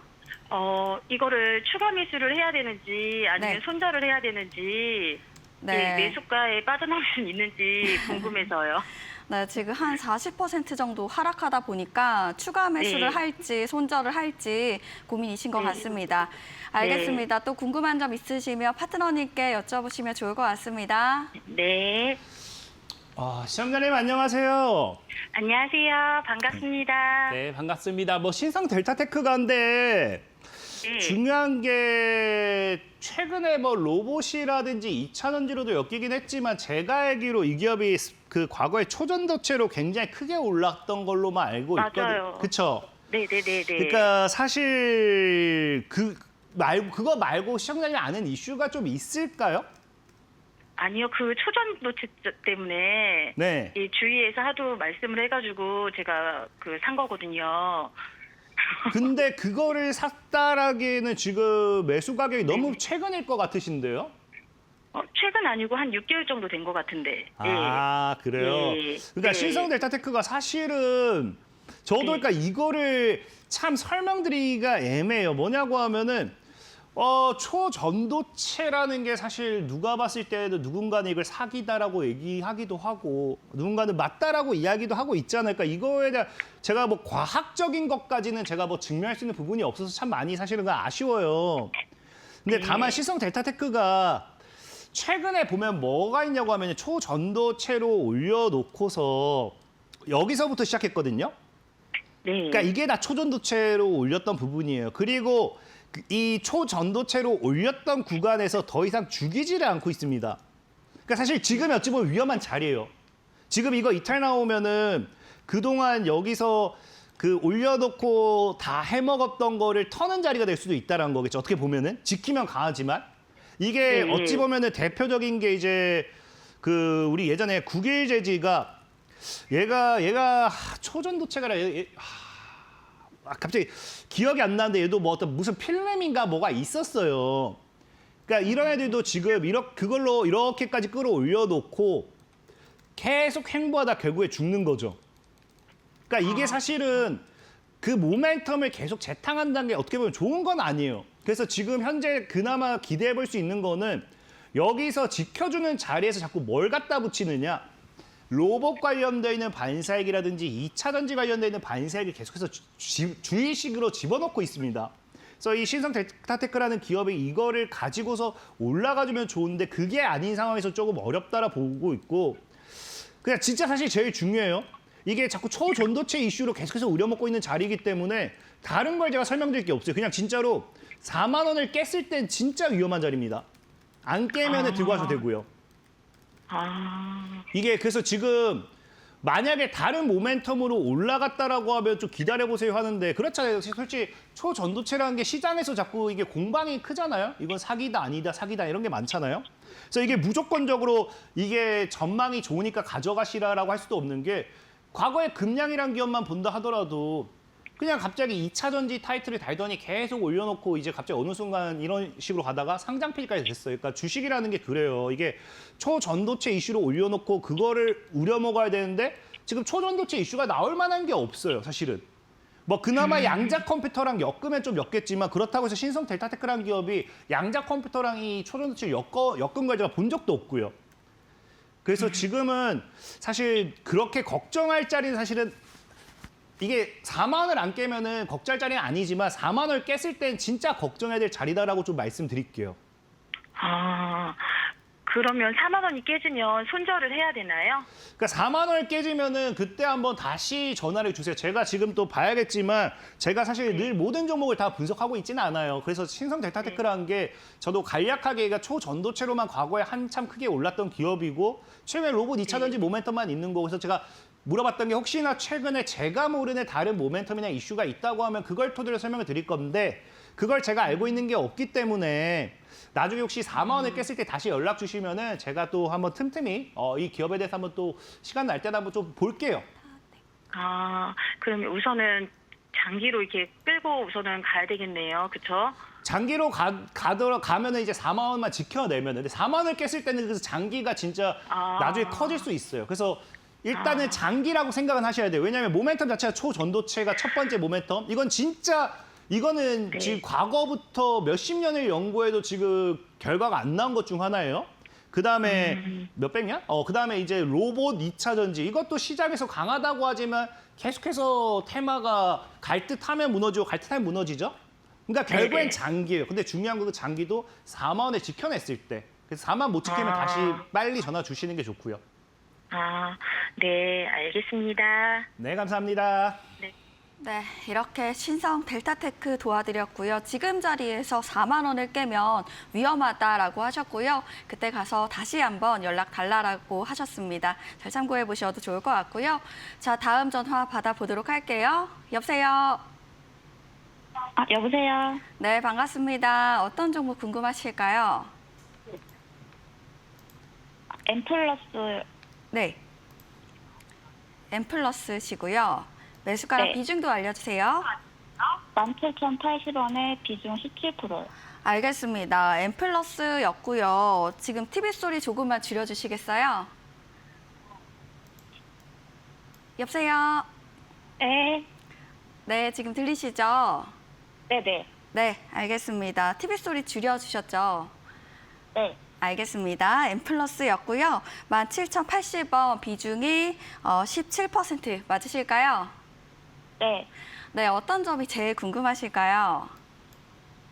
[SPEAKER 5] 이거를 추가 매수를 해야 되는지 아니면
[SPEAKER 1] 네.
[SPEAKER 5] 손절을 해야 되는지
[SPEAKER 1] 네.
[SPEAKER 5] 매수가에 빠져나올 수 있는지 궁금해서요.
[SPEAKER 1] 네, 지금 한 40% 정도 하락하다 보니까 추가 매수를
[SPEAKER 5] 네.
[SPEAKER 1] 할지 손절을 할지 고민이신 것
[SPEAKER 5] 네.
[SPEAKER 1] 같습니다. 알겠습니다. 또 궁금한 점 있으시면 파트너님께 여쭤보시면 좋을 것 같습니다.
[SPEAKER 5] 네.
[SPEAKER 2] 시청자님 안녕하세요.
[SPEAKER 5] 안녕하세요. 반갑습니다.
[SPEAKER 2] 네, 반갑습니다. 뭐 신성 델타테크가인데
[SPEAKER 5] 네.
[SPEAKER 2] 중요한 게 최근에 뭐 로봇이라든지 2차전지로도 엮이긴 했지만 제가 알기로 이 기업이 그 과거에 초전도체로 굉장히 크게 올랐던 걸로만 알고
[SPEAKER 5] 맞아요.
[SPEAKER 2] 있거든요. 그렇죠?
[SPEAKER 5] 네네네네.
[SPEAKER 2] 그러니까 사실 그거 말고 시청자님이 아는 이슈가 좀 있을까요?
[SPEAKER 5] 아니요, 그 초전도체 때문에
[SPEAKER 2] 네.
[SPEAKER 5] 이 주위에서 하도 말씀을 해가지고 제가 산 거거든요.
[SPEAKER 2] 근데 그거를 샀다라기에는 지금 매수 가격이 너무 최근일 것 같으신데요?
[SPEAKER 5] 최근 아니고 한 6개월 정도 된 것 같은데.
[SPEAKER 2] 아, 그래요?
[SPEAKER 5] 네.
[SPEAKER 2] 그러니까
[SPEAKER 5] 네.
[SPEAKER 2] 신성 델타테크가 사실은 저도
[SPEAKER 5] 네.
[SPEAKER 2] 그러니까 이거를 참 설명드리기가 애매해요. 뭐냐고 하면은 초전도체라는 게 사실 누가 봤을 때도 누군가는 이걸 사기다라고 얘기하기도 하고 누군가는 맞다라고 이야기도 하고 있잖아요. 그러니까 이거에 대한 제가 뭐 과학적인 것까지는 제가 뭐 증명할 수 있는 부분이 없어서 참 많이 사실은 아쉬워요. 근데 다만 시성 델타테크가 최근에 보면 뭐가 있냐고 하면 초전도체로 올려놓고서 여기서부터 시작했거든요.
[SPEAKER 5] 네.
[SPEAKER 2] 그러니까 이게 다 초전도체로 올렸던 부분이에요. 그리고 이 초전도체로 올렸던 구간에서 더 이상 죽이지를 않고 있습니다. 그러니까 사실 지금 어찌 보면 위험한 자리예요. 지금 이거 이탈 나오면은 그동안 여기서 그 올려놓고 다 해먹었던 거를 터는 자리가 될 수도 있다는 거겠죠. 어떻게 보면은 지키면 강하지만 이게
[SPEAKER 5] 네.
[SPEAKER 2] 어찌 보면은 대표적인 게 이제 그 우리 예전에 국일제지가 얘가 초전도체가 아니라 갑자기 기억이 안 나는데 얘도 뭐 어떤 무슨 필름인가 뭐가 있었어요. 그러니까 이런 애들도 지금 그걸로 이렇게까지 끌어올려 놓고 계속 횡보하다 결국에 죽는 거죠. 그러니까 이게 사실은 그 모멘텀을 계속 재탕한다는 게 어떻게 보면 좋은 건 아니에요. 그래서 지금 현재 그나마 기대해 볼 수 있는 거는 여기서 지켜주는 자리에서 자꾸 뭘 갖다 붙이느냐. 로봇 관련되어 있는 반사핵이라든지 2차 전지 관련되어 있는 반사핵을 계속해서 주의식으로 집어넣고 있습니다. 그래서 이 신성 델타테크라는 기업이 이거를 가지고서 올라가주면 좋은데 그게 아닌 상황에서 조금 어렵다라 보고 있고 그냥 진짜 사실 제일 중요해요. 이게 자꾸 초전도체 이슈로 계속해서 우려먹고 있는 자리이기 때문에 다른 걸 제가 설명드릴 게 없어요. 그냥 진짜로 4만 원을 깼을 땐 진짜 위험한 자리입니다. 안 깨면 들고 가셔도 되고요. 이게 그래서 지금 만약에 다른 모멘텀으로 올라갔다라고 하면 좀 기다려보세요 하는데 그렇잖아요. 솔직히 초전도체라는 게 시장에서 자꾸 이게 공방이 크잖아요. 이건 사기다 아니다 사기다 이런 게 많잖아요. 그래서 이게 무조건적으로 이게 전망이 좋으니까 가져가시라라고 할 수도 없는 게 과거에 금양이란 기업만 본다 하더라도 그냥 갑자기 2차 전지 타이틀을 달더니 계속 올려놓고 이제 갑자기 어느 순간 이런 식으로 가다가 상장 폐지까지 됐어요. 그러니까 주식이라는 게 그래요. 이게 초전도체 이슈로 올려놓고 그거를 우려먹어야 되는데 지금 초전도체 이슈가 나올 만한 게 없어요. 사실은. 뭐 그나마 양자 컴퓨터랑 엮으면 좀 엮겠지만 그렇다고 해서 신성 델타테크라는 기업이 양자 컴퓨터랑 이 초전도체를 엮은 걸 제가 본 적도 없고요. 그래서 지금은 사실 그렇게 걱정할 자리는 사실은 이게 4만 원을 안 깨면은 걱정할 자리는 아니지만 4만 원을 깼을 땐 진짜 걱정해야 될 자리다라고 좀 말씀드릴게요.
[SPEAKER 5] 그러면 4만 원이 깨지면 손절을 해야 되나요?
[SPEAKER 2] 그러니까 4만 원을 깨지면은 그때 한번 다시 전화를 주세요. 제가 지금 또 봐야겠지만 제가 사실 늘 모든 종목을 다 분석하고 있지는 않아요. 그래서 신성 델타테크라는 게 저도 간략하게 얘가 초전도체로만 과거에 한참 크게 올랐던 기업이고 최근에 로봇 2차 전지 모멘텀만 있는 거. 그래서 제가 물어봤던 게 혹시나 최근에 제가 모르는 다른 모멘텀이나 이슈가 있다고 하면 그걸 토대로 설명을 드릴 건데 그걸 제가 알고 있는 게 없기 때문에 나중에 혹시 4만 원을 깼을 때 다시 연락 주시면은 제가 또 한번 틈틈이 이 기업에 대해서 한번 또 시간 날 때도 한번 좀 볼게요.
[SPEAKER 5] 그러면 우선은 장기로 이렇게 끌고 우선은 가야 되겠네요. 그렇죠?
[SPEAKER 2] 장기로 가면은 이제 4만 원만 지켜내면 근데 4만 원을 깼을 때는 그래서 장기가 진짜 나중에 커질 수 있어요. 그래서 일단은 장기라고 생각은 하셔야 돼요. 왜냐하면 모멘텀 자체가 초전도체가 첫 번째 모멘텀. 이거는
[SPEAKER 5] 네.
[SPEAKER 2] 지금 과거부터 몇십 년을 연구해도 지금 결과가 안 나온 것 중 하나예요. 그다음에 몇백 년? 그다음에 이제 로봇 2차 전지. 이것도 시장에서 강하다고 하지만 계속해서 테마가 갈 듯하면 무너지고 갈 듯하면 무너지죠. 그러니까 결국엔
[SPEAKER 5] 네네.
[SPEAKER 2] 장기예요. 근데 중요한 건 그 장기도 4만 원에 지켜냈을 때. 그래서 4만 못 지키면 다시 빨리 전화 주시는 게 좋고요.
[SPEAKER 5] 네, 알겠습니다.
[SPEAKER 2] 네, 감사합니다.
[SPEAKER 1] 네, 이렇게 신성 델타테크 도와드렸고요. 지금 자리에서 4만 원을 깨면 위험하다라고 하셨고요. 그때 가서 다시 한번 연락 달라라고 하셨습니다. 잘 참고해 보셔도 좋을 것 같고요. 자, 다음 전화 받아보도록 할게요. 여보세요?
[SPEAKER 5] 여보세요?
[SPEAKER 1] 네, 반갑습니다. 어떤 종목 궁금하실까요?
[SPEAKER 5] M+,
[SPEAKER 1] 네. M+시고요. 매수가랑
[SPEAKER 5] 네.
[SPEAKER 1] 비중도 알려주세요.
[SPEAKER 5] 17,080원에 비중 17%요.
[SPEAKER 1] 알겠습니다. M+였고요. 지금 TV 소리 조금만 줄여주시겠어요? 여보세요?
[SPEAKER 5] 네.
[SPEAKER 1] 네, 지금 들리시죠?
[SPEAKER 5] 네네.
[SPEAKER 1] 네, 알겠습니다. TV 소리 줄여주셨죠?
[SPEAKER 5] 네.
[SPEAKER 1] 알겠습니다. M+였고요. 17,080원 비중이 17% 맞으실까요?
[SPEAKER 5] 네.
[SPEAKER 1] 네, 어떤 점이 제일 궁금하실까요?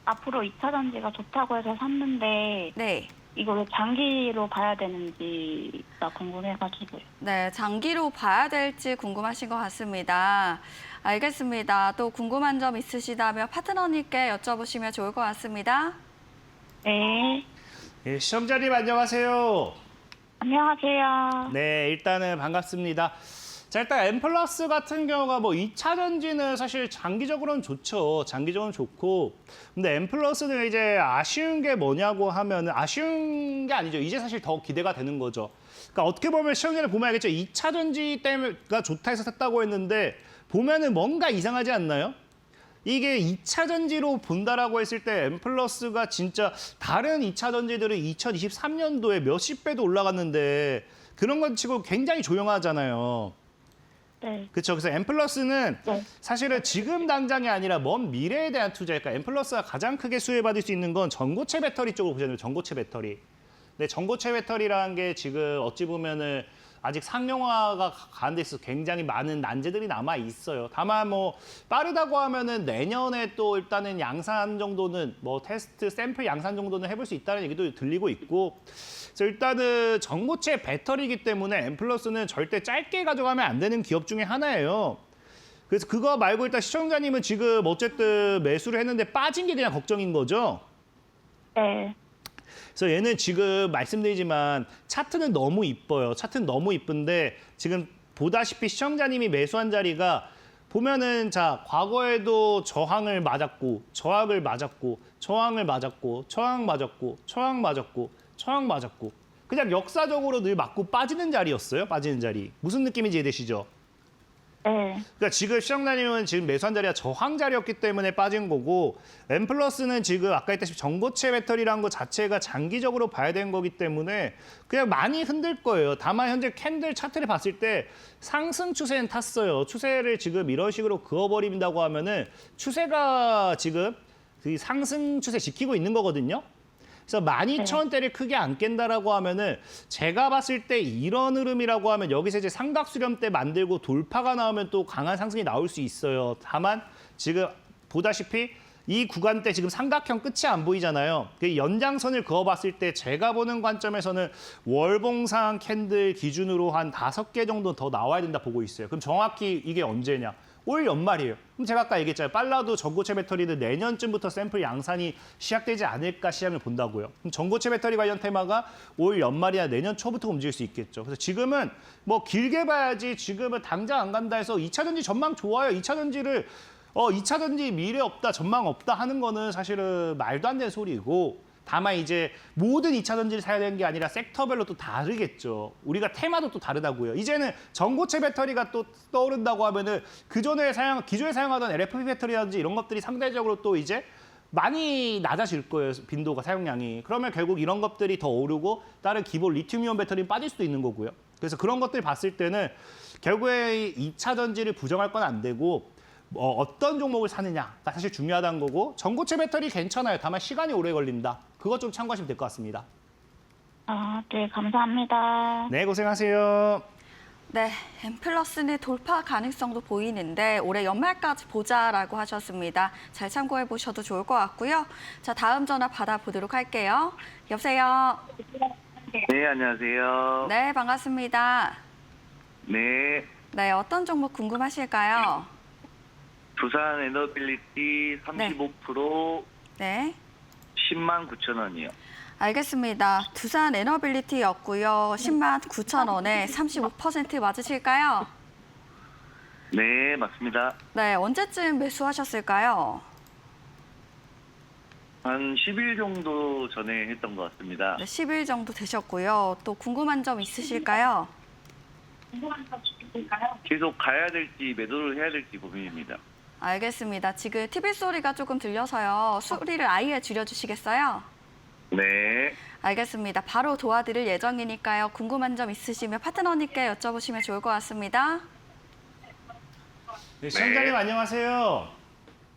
[SPEAKER 5] 앞으로 2차 전지가 좋다고 해서 샀는데
[SPEAKER 1] 네.
[SPEAKER 5] 이거를 장기로 봐야 되는지가 궁금해가지고요.
[SPEAKER 1] 네, 장기로 봐야 될지 궁금하신 것 같습니다. 알겠습니다. 또 궁금한 점 있으시다면 파트너님께 여쭤보시면 좋을 것 같습니다.
[SPEAKER 5] 네.
[SPEAKER 2] 예, 시청자님 안녕하세요.
[SPEAKER 5] 안녕하세요.
[SPEAKER 2] 네, 일단은 반갑습니다. 자, 일단 M+ 같은 경우가 뭐 2차 전지는 사실 장기적으로는 좋죠. 장기적으로는 좋고. 근데 M+는 이제 아쉬운 게 뭐냐고 하면 아쉬운 게 아니죠. 이제 사실 더 기대가 되는 거죠. 그러니까 어떻게 보면 시청자를 보면 알겠죠. 2차 전지 때문에가 좋다 해서 샀다고 했는데 보면은 뭔가 이상하지 않나요? 이게 2차 전지로 본다라고 했을 때 M+가 진짜 다른 2차 전지들은 2023년도에 몇십 배도 올라갔는데 그런 것 치고 굉장히 조용하잖아요.
[SPEAKER 5] 네.
[SPEAKER 2] 그렇죠. 그래서 M+는
[SPEAKER 5] 네.
[SPEAKER 2] 사실은 지금 당장이 아니라 먼 미래에 대한 투자니까 M+가 가장 크게 수혜받을 수 있는 건 전고체 배터리 쪽으로 보시면 전고체 배터리. 근데 전고체 배터리라는 게 지금 어찌 보면은 아직 상용화가 가는 데 있어서 굉장히 많은 난제들이 남아 있어요. 다만 뭐 빠르다고 하면은 내년에 또 일단은 양산 정도는 뭐 테스트 샘플 양산 정도는 해볼 수 있다는 얘기도 들리고 있고. 그래서 일단은 전고체 배터리이기 때문에 M+는 절대 짧게 가져가면 안 되는 기업 중에 하나예요. 그래서 그거 말고 일단 시청자님은 지금 어쨌든 매수를 했는데 빠진 게 그냥 걱정인 거죠?
[SPEAKER 5] 네.
[SPEAKER 2] 그래서 얘는 지금 말씀드리지만 차트는 너무 이뻐요. 차트는 너무 이쁜데 지금 보다시피 시청자님이 매수한 자리가 보면은 자 과거에도 저항을 맞았고 저항을 맞았고 저항을 맞았고 저항 맞았고 저항 맞았고 저항 맞았고 그냥 역사적으로 늘 맞고 빠지는 자리였어요. 빠지는 자리. 무슨 느낌인지 이해되시죠?
[SPEAKER 5] 네.
[SPEAKER 2] 그러니까 지금 시청자님은 지금 매수한 자리가 저항 자리였기 때문에 빠진 거고 M+는 지금 아까 했다시피 전고체 배터리라는 것 자체가 장기적으로 봐야 되는 거기 때문에 그냥 많이 흔들 거예요. 다만 현재 캔들 차트를 봤을 때 상승 추세는 탔어요. 추세를 지금 이런 식으로 그어버린다고 하면은 추세가 지금 그 상승 추세 지키고 있는 거거든요. 그래서 12,000원대를 크게 안 깬다라고 하면은 제가 봤을 때 이런 흐름이라고 하면 여기서 이제 삼각 수렴대 만들고 돌파가 나오면 또 강한 상승이 나올 수 있어요. 다만 지금 보다시피 이 구간대 지금 삼각형 끝이 안 보이잖아요. 그 연장선을 그어봤을 때 제가 보는 관점에서는 월봉상 캔들 기준으로 한 5개 정도 더 나와야 된다 보고 있어요. 그럼 정확히 이게 언제냐? 올 연말이에요. 그럼 제가 아까 얘기했잖아요. 빨라도 전고체 배터리는 내년쯤부터 샘플 양산이 시작되지 않을까 시장을 본다고요. 그럼 전고체 배터리 관련 테마가 올 연말이나 내년 초부터 움직일 수 있겠죠. 그래서 지금은 뭐 길게 봐야지 지금은 당장 안 간다 해서 2차 전지 전망 좋아요. 2차 전지를 2차 전지 미래 없다, 전망 없다 하는 거는 사실은 말도 안 되는 소리고 다만 이제 모든 2차 전지를 사야 되는 게 아니라 섹터별로 또 다르겠죠. 우리가 테마도 또 다르다고요. 이제는 전고체 배터리가 또 떠오른다고 하면은 기존에 사용하던 LFP 배터리라든지 이런 것들이 상대적으로 또 이제 많이 낮아질 거예요. 빈도가 사용량이. 그러면 결국 이런 것들이 더 오르고 다른 기본 리튬이온 배터리는 빠질 수도 있는 거고요. 그래서 그런 것들 봤을 때는 결국에 2차 전지를 부정할 건 안 되고 어떤 종목을 사느냐가 사실 중요하다는 거고 전고체 배터리 괜찮아요. 다만 시간이 오래 걸린다. 그것 좀 참고하시면 될 것 같습니다.
[SPEAKER 5] 아, 네. 감사합니다.
[SPEAKER 2] 네, 고생하세요.
[SPEAKER 1] 네, M+는 돌파 가능성도 보이는데 올해 연말까지 보자라고 하셨습니다. 잘 참고해 보셔도 좋을 것 같고요. 자, 다음 전화 받아보도록 할게요. 여보세요.
[SPEAKER 6] 네, 안녕하세요.
[SPEAKER 1] 네, 반갑습니다.
[SPEAKER 6] 네,
[SPEAKER 1] 네, 어떤 종목 궁금하실까요?
[SPEAKER 6] 두산 에너빌리티 35%
[SPEAKER 1] 네.
[SPEAKER 6] 109,000원이요.
[SPEAKER 1] 알겠습니다. 두산 에너빌리티였고요. 109,000원에 35% 맞으실까요?
[SPEAKER 6] 네, 맞습니다.
[SPEAKER 1] 네, 언제쯤 매수하셨을까요?
[SPEAKER 6] 한 10일 정도 전에 했던 것 같습니다.
[SPEAKER 1] 네, 10일 정도 되셨고요. 또 궁금한 점 있으실까요?
[SPEAKER 6] 계속 가야 될지 매도를 해야 될지 고민입니다.
[SPEAKER 1] 알겠습니다. 지금 TV 소리가 조금 들려서요. 소리를 아예 줄여주시겠어요?
[SPEAKER 6] 네,
[SPEAKER 1] 알겠습니다. 바로 도와드릴 예정이니까요. 궁금한 점 있으시면 파트너님께 여쭤보시면 좋을 것 같습니다.
[SPEAKER 2] 네, 시청자님 안녕하세요.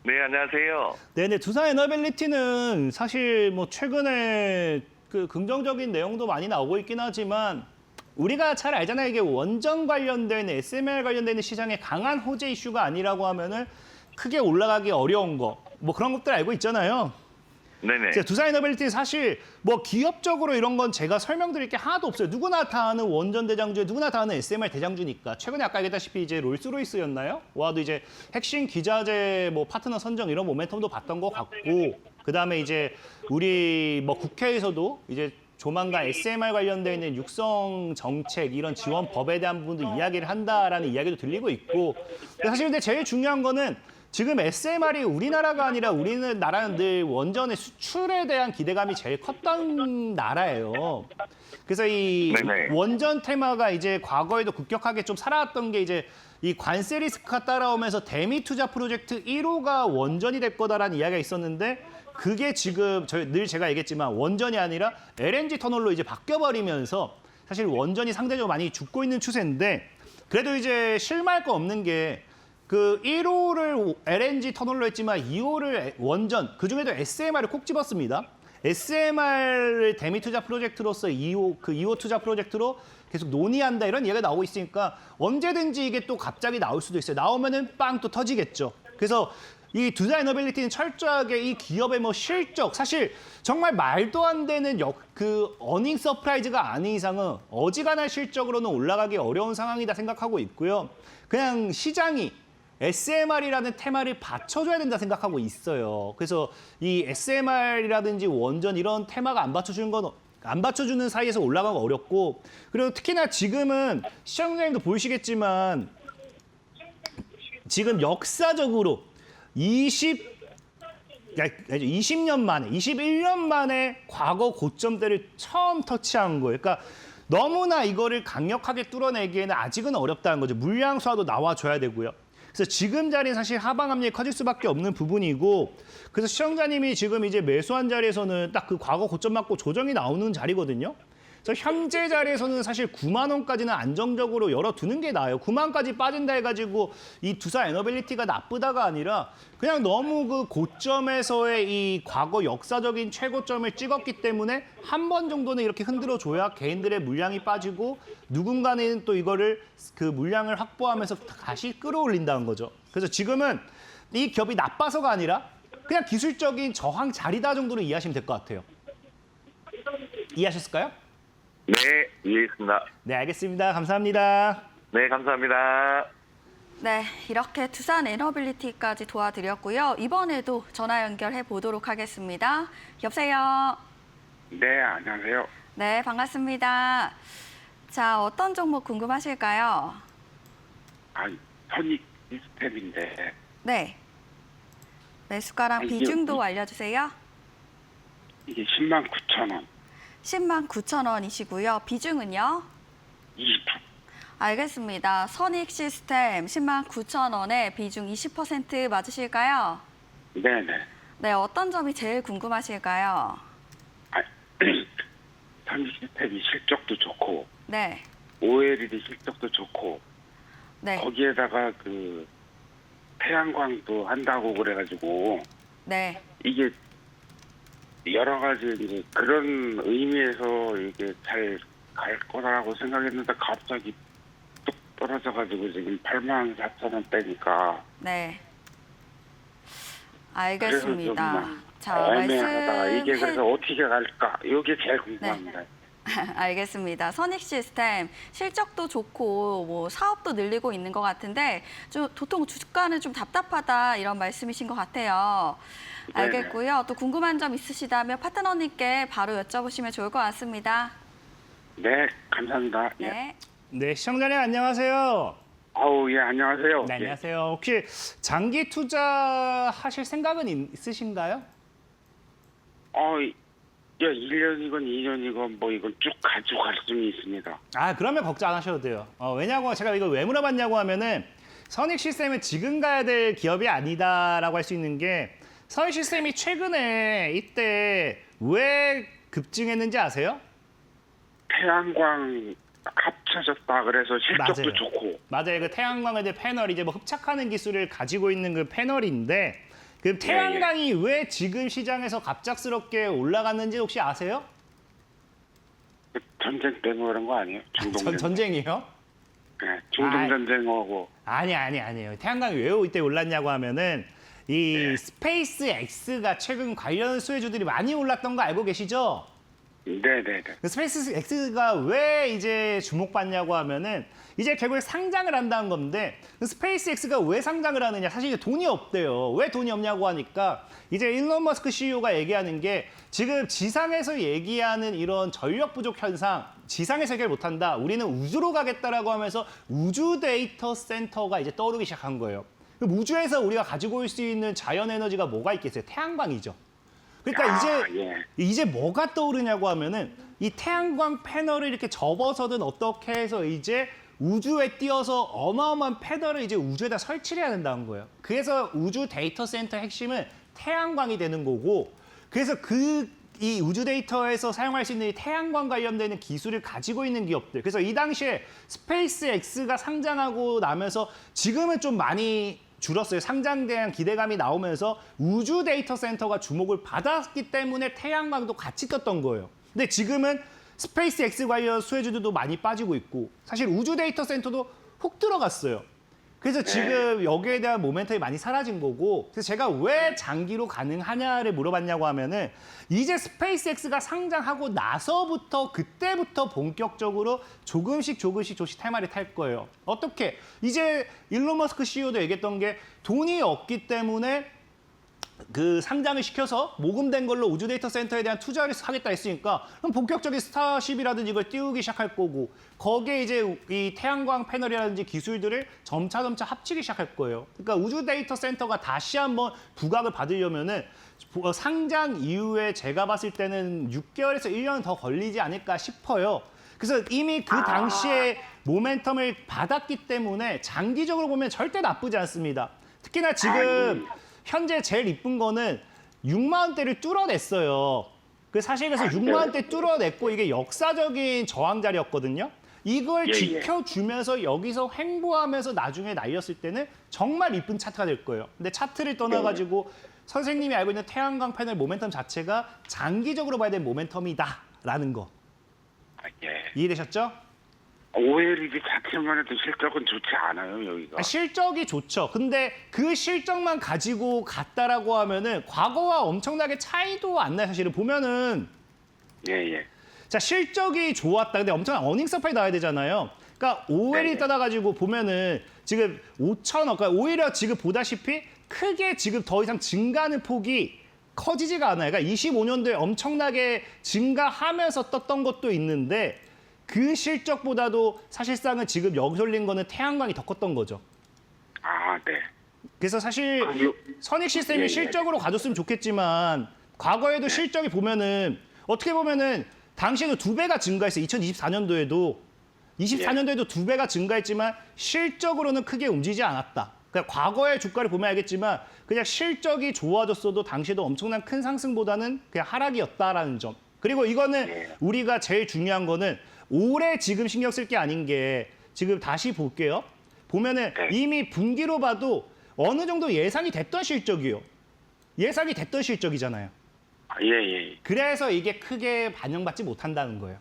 [SPEAKER 6] 네, 안녕하세요.
[SPEAKER 2] 네네, 두산 에너빌리티는 사실 뭐 최근에 그 긍정적인 내용도 많이 나오고 있긴 하지만 우리가 잘 알잖아요. 이게 원전 관련된 SMR 관련된 시장에 강한 호재 이슈가 아니라고 하면은 크게 올라가기 어려운 거, 뭐 그런 것들 알고 있잖아요.
[SPEAKER 6] 네네.
[SPEAKER 2] 두산 에너빌리티는 사실 뭐 기업적으로 이런 건 제가 설명드릴 게 하나도 없어요. 누구나 다 아는 원전 대장주, 누구나 다 아는 SMR 대장주니까. 최근에 아까 얘기했다시피 이제 롤스로이스였나요? 와도 이제 핵심 기자재 뭐 파트너 선정 이런 모멘텀도 봤던 것 같고, 그 다음에 이제 우리 뭐 국회에서도 이제 조만간 SMR 관련돼 있는 육성 정책 이런 지원법에 대한 부분도 이야기를 한다라는 이야기도 들리고 있고, 사실 근데 제일 중요한 거는 지금 SMR이 우리나라가 아니라 우리나라는 늘 원전의 수출에 대한 기대감이 제일 컸던 나라예요. 그래서 이
[SPEAKER 6] 네네.
[SPEAKER 2] 원전 테마가 이제 과거에도 급격하게 좀 살아왔던 게 이제 이 관세 리스크가 따라오면서 대미 투자 프로젝트 1호가 원전이 될 거다라는 이야기가 있었는데 그게 지금 늘 제가 얘기했지만 원전이 아니라 LNG 터널로 이제 바뀌어버리면서 사실 원전이 상대적으로 많이 죽고 있는 추세인데 그래도 이제 실망할 거 없는 게 그 1호를 LNG 터널로 했지만 2호를 원전, 그중에도 SMR을 콕 집었습니다. SMR을 대미 투자 프로젝트로서 2호 투자 프로젝트로 계속 논의한다 이런 이야기가 나오고 있으니까 언제든지 이게 또 갑자기 나올 수도 있어요. 나오면은 빵 또 터지겠죠. 그래서 이 두산 에너빌리티는 철저하게 이 기업의 뭐 실적, 사실 정말 말도 안 되는 그 어닝 서프라이즈가 아닌 이상은 어지간한 실적으로는 올라가기 어려운 상황이다 생각하고 있고요. 그냥 시장이 SMR이라는 테마를 받쳐줘야 된다 생각하고 있어요. 그래서 이 SMR이라든지 원전 이런 테마가 안 받쳐주는 사이에서 올라가기 어렵고, 그리고 특히나 지금은 시청자님도 보이시겠지만 지금 역사적으로 20년 만에, 21년 만에 과거 고점대를 처음 터치한 거예요. 그러니까 너무나 이거를 강력하게 뚫어내기에는 아직은 어렵다는 거죠. 물량 수화도 나와줘야 되고요. 그래서 지금 자리는 사실 하방 압력이 커질 수밖에 없는 부분이고, 그래서 시청자님이 지금 이제 매수한 자리에서는 딱 그 과거 고점 맞고 조정이 나오는 자리거든요. 그래서 현재 자리에서는 사실 9만 원까지는 안정적으로 열어두는 게 나아요. 9만까지 빠진다 해가지고 이 두산 에너빌리티가 나쁘다가 아니라 그냥 너무 그 고점에서의 이 과거 역사적인 최고점을 찍었기 때문에 한 번 정도는 이렇게 흔들어줘야 개인들의 물량이 빠지고 누군가는 또 이거를 그 물량을 확보하면서 다시 끌어올린다는 거죠. 그래서 지금은 이 기업이 나빠서가 아니라 그냥 기술적인 저항 자리다 정도로 이해하시면 될 것 같아요. 이해하셨을까요?
[SPEAKER 6] 네, 이해했습니다.
[SPEAKER 2] 네, 알겠습니다. 감사합니다.
[SPEAKER 6] 네, 감사합니다.
[SPEAKER 1] 네, 이렇게 두산 에너빌리티까지 도와드렸고요. 이번에도 전화 연결해 보도록 하겠습니다. 여보세요.
[SPEAKER 4] 네, 안녕하세요.
[SPEAKER 1] 네, 반갑습니다. 자, 어떤 종목 궁금하실까요?
[SPEAKER 4] 선익 시스템인데
[SPEAKER 1] 네. 매수가랑
[SPEAKER 4] 이게
[SPEAKER 1] 비중도 알려주세요.
[SPEAKER 4] 이게 109,000원,
[SPEAKER 1] 109,000원이시고요. 비중은요?
[SPEAKER 4] 20%.
[SPEAKER 1] 알겠습니다. 선익 시스템 109,000원에 비중 20% 맞으실까요?
[SPEAKER 4] 네네.
[SPEAKER 1] 네, 어떤 점이 제일 궁금하실까요?
[SPEAKER 4] 선익 시스템이 실적도 좋고
[SPEAKER 1] 네,
[SPEAKER 4] OLED 실적도 좋고
[SPEAKER 1] 네,
[SPEAKER 4] 거기에다가 그 태양광도 한다고 그래가지고
[SPEAKER 1] 네.
[SPEAKER 4] 이게 여러 가지 이제 그런 의미에서 이게 잘 갈 거라고 생각했는데 갑자기 뚝 떨어져가지고 지금 84,000원대니까
[SPEAKER 1] 네. 알겠습니다. 자,
[SPEAKER 4] 애매하다. 이게 그래서
[SPEAKER 1] 말씀해
[SPEAKER 4] 어떻게 갈까? 이게 제일 궁금합니다.
[SPEAKER 1] 알겠습니다. 선익 시스템 실적도 좋고 뭐 사업도 늘리고 있는 것 같은데 좀 도통 주가는 좀 답답하다 이런 말씀이신 것 같아요.
[SPEAKER 4] 네네.
[SPEAKER 1] 알겠고요. 또 궁금한 점 있으시다면 파트너님께 바로 여쭤보시면 좋을 것 같습니다.
[SPEAKER 4] 네, 감사합니다. 예.
[SPEAKER 1] 네.
[SPEAKER 2] 네, 시청자님 안녕하세요.
[SPEAKER 4] 아우, 예, 안녕하세요.
[SPEAKER 2] 네,
[SPEAKER 4] 예.
[SPEAKER 2] 안녕하세요. 혹시 장기 투자하실 생각은 있으신가요?
[SPEAKER 4] 야, 1년이건 2년이건 뭐 이건 쭉 가져갈 수는 있습니다.
[SPEAKER 2] 아, 그러면 걱정 안 하셔도 돼요. 왜냐고 제가 이걸 왜 물어봤냐고 하면은 선익 시스템은 지금 가야 될 기업이 아니다라고 할 수 있는 게 선익 시스템이 최근에 이때 왜 급증했는지 아세요?
[SPEAKER 4] 태양광 찾았다. 그래서 실적도
[SPEAKER 2] 맞아요.
[SPEAKER 4] 좋고.
[SPEAKER 2] 맞아요. 그 태양광에 대해 패널 이제 뭐 흡착하는 기술을 가지고 있는 그 패널인데 그 태양광이 왜 지금 시장에서 갑작스럽게 올라갔는지 혹시 아세요?
[SPEAKER 4] 그 전쟁 때문에 그런 거 아니에요? 중동전.
[SPEAKER 2] 전쟁이요?
[SPEAKER 4] 네, 중동전쟁하고.
[SPEAKER 2] 아니에요. 태양광이 왜 이때 올랐냐고 하면은 이 스페이스 X가 최근 관련 수혜주들이 많이 올랐던 거 알고 계시죠?
[SPEAKER 4] 네네네.
[SPEAKER 2] 그 스페이스 X가 왜 이제 주목받냐고 하면은 이제 결국 상장을 한다는 건데 그 스페이스 X가 왜 상장을 하느냐 사실 이제 돈이 없대요. 왜 돈이 없냐고 하니까 이제 일론 머스크 CEO가 얘기하는 게 지금 지상에서 얘기하는 이런 전력 부족 현상 지상에서 해결 못한다. 우리는 우주로 가겠다라고 하면서 우주 데이터 센터가 이제 떠오르기 시작한 거예요. 그럼 우주에서 우리가 가지고 올 수 있는 자연 에너지가 뭐가 있겠어요? 태양광이죠. 그러니까 이제 뭐가 떠오르냐고 하면은 이 태양광 패널을 이렇게 접어서든 어떻게 해서 이제 우주에 띄어서 어마어마한 패널을 이제 우주에다 설치를 해야 된다는 거예요. 그래서 우주 데이터 센터 핵심은 태양광이 되는 거고 그래서 이 우주 데이터에서 사용할 수 있는 이 태양광 관련되는 기술을 가지고 있는 기업들. 그래서 이 당시에 스페이스 X가 상장하고 나면서 지금은 좀 많이 줄었어요. 상장에 대한 기대감이 나오면서 우주 데이터 센터가 주목을 받았기 때문에 태양광도 같이 떴던 거예요. 근데 지금은 스페이스 X 관련 수혜주들도 많이 빠지고 있고 사실 우주 데이터 센터도 훅 들어갔어요. 그래서 지금 여기에 대한 모멘텀이 많이 사라진 거고 그래서 제가 왜 장기로 가능하냐를 물어봤냐고 하면은 이제 스페이스 X가 상장하고 나서부터 그때부터 본격적으로 조금씩 테마를 탈 거예요. 어떻게? 이제 일론 머스크 CEO도 얘기했던 게 돈이 없기 때문에 그 상장을 시켜서 모금된 걸로 우주 데이터 센터에 대한 투자를 하겠다 했으니까 그럼 본격적인 스타쉽이라든지 이걸 띄우기 시작할 거고 거기에 이제 이 태양광 패널이라든지 기술들을 점차 합치기 시작할 거예요. 그러니까 우주 데이터 센터가 다시 한번 부각을 받으려면은 상장 이후에 제가 봤을 때는 6개월에서 1년 더 걸리지 않을까 싶어요. 그래서 이미 그 당시에 모멘텀을 받았기 때문에 장기적으로 보면 절대 나쁘지 않습니다. 특히나 지금 현재 제일 이쁜 거는 6만 원대를 뚫어냈어요. 그 사실 그래서 6만 원대 뚫어냈고 이게 역사적인 저항 자리였거든요. 이걸 지켜주면서 여기서 횡보하면서 나중에 날렸을 때는 정말 이쁜 차트가 될 거예요. 근데 차트를 떠나가지고 선생님이 알고 있는 태양광 패널 모멘텀 자체가 장기적으로 봐야 될 모멘텀이다라는 거. 이해되셨죠?
[SPEAKER 4] OLED 자체만 해도 실적은 좋지 않아요, 여기가.
[SPEAKER 2] 실적이 좋죠. 근데 그 실적만 가지고 갔다라고 하면은 과거와 엄청나게 차이도 안 나요. 사실은 보면은 자 실적이 좋았다. 근데 엄청난 어닝 서파이 나와야 되잖아요. 그러니까 OLED 따라가지고 보면은 지금 5천억. 그러니까 오히려 지금 보다시피 크게 지금 더 이상 증가하는 폭이 커지지가 않아요. 그러니까 25년도에 엄청나게 증가하면서 떴던 것도 있는데 그 실적보다도 사실상은 지금 여기서 올린 거는 태양광이 더 컸던 거죠. 그래서 사실 선익 시스템이 실적으로 가졌으면 좋겠지만 과거에도 실적이 보면은 어떻게 보면은 당시에도 2배가 증가했어요. 2024년도에도 24년도에도 2배가 증가했지만 실적으로는 크게 움직이지 않았다. 그러니까 과거의 주가를 보면 알겠지만 그냥 실적이 좋아졌어도 당시에도 엄청난 큰 상승보다는 그냥 하락이었다라는 점. 그리고 이거는 우리가 제일 중요한 거는 올해 지금 신경 쓸 게 아닌 게 지금 다시 볼게요. 보면은 이미 분기로 봐도 어느 정도 예상이 됐던 실적이에요. 예상이 됐던 실적이잖아요. 그래서 이게 크게 반영받지 못한다는 거예요.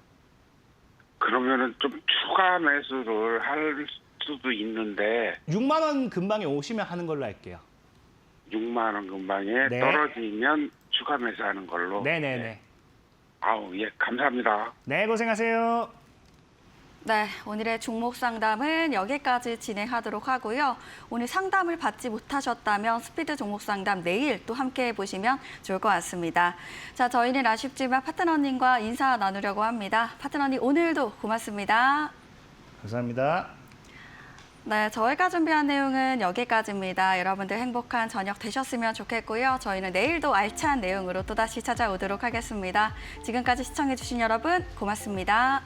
[SPEAKER 4] 그러면은 좀 추가 매수를 할 수도 있는데
[SPEAKER 2] 6만 원 근방에 오시면 하는 걸로 할게요.
[SPEAKER 4] 6만 원 근방에 떨어지면 추가 매수하는 걸로.
[SPEAKER 2] 네네네.
[SPEAKER 4] 감사합니다.
[SPEAKER 2] 네, 고생하세요.
[SPEAKER 1] 네, 오늘의 종목 상담은 여기까지 진행하도록 하고요. 오늘 상담을 받지 못하셨다면 스피드 종목 상담 내일 또 함께 해보시면 좋을 것 같습니다. 자, 저희는 아쉽지만 파트너님과 인사 나누려고 합니다. 파트너님 오늘도 고맙습니다.
[SPEAKER 2] 감사합니다.
[SPEAKER 1] 네, 저희가 준비한 내용은 여기까지입니다. 여러분들 행복한 저녁 되셨으면 좋겠고요. 저희는 내일도 알찬 내용으로 또다시 찾아오도록 하겠습니다. 지금까지 시청해주신 여러분 고맙습니다.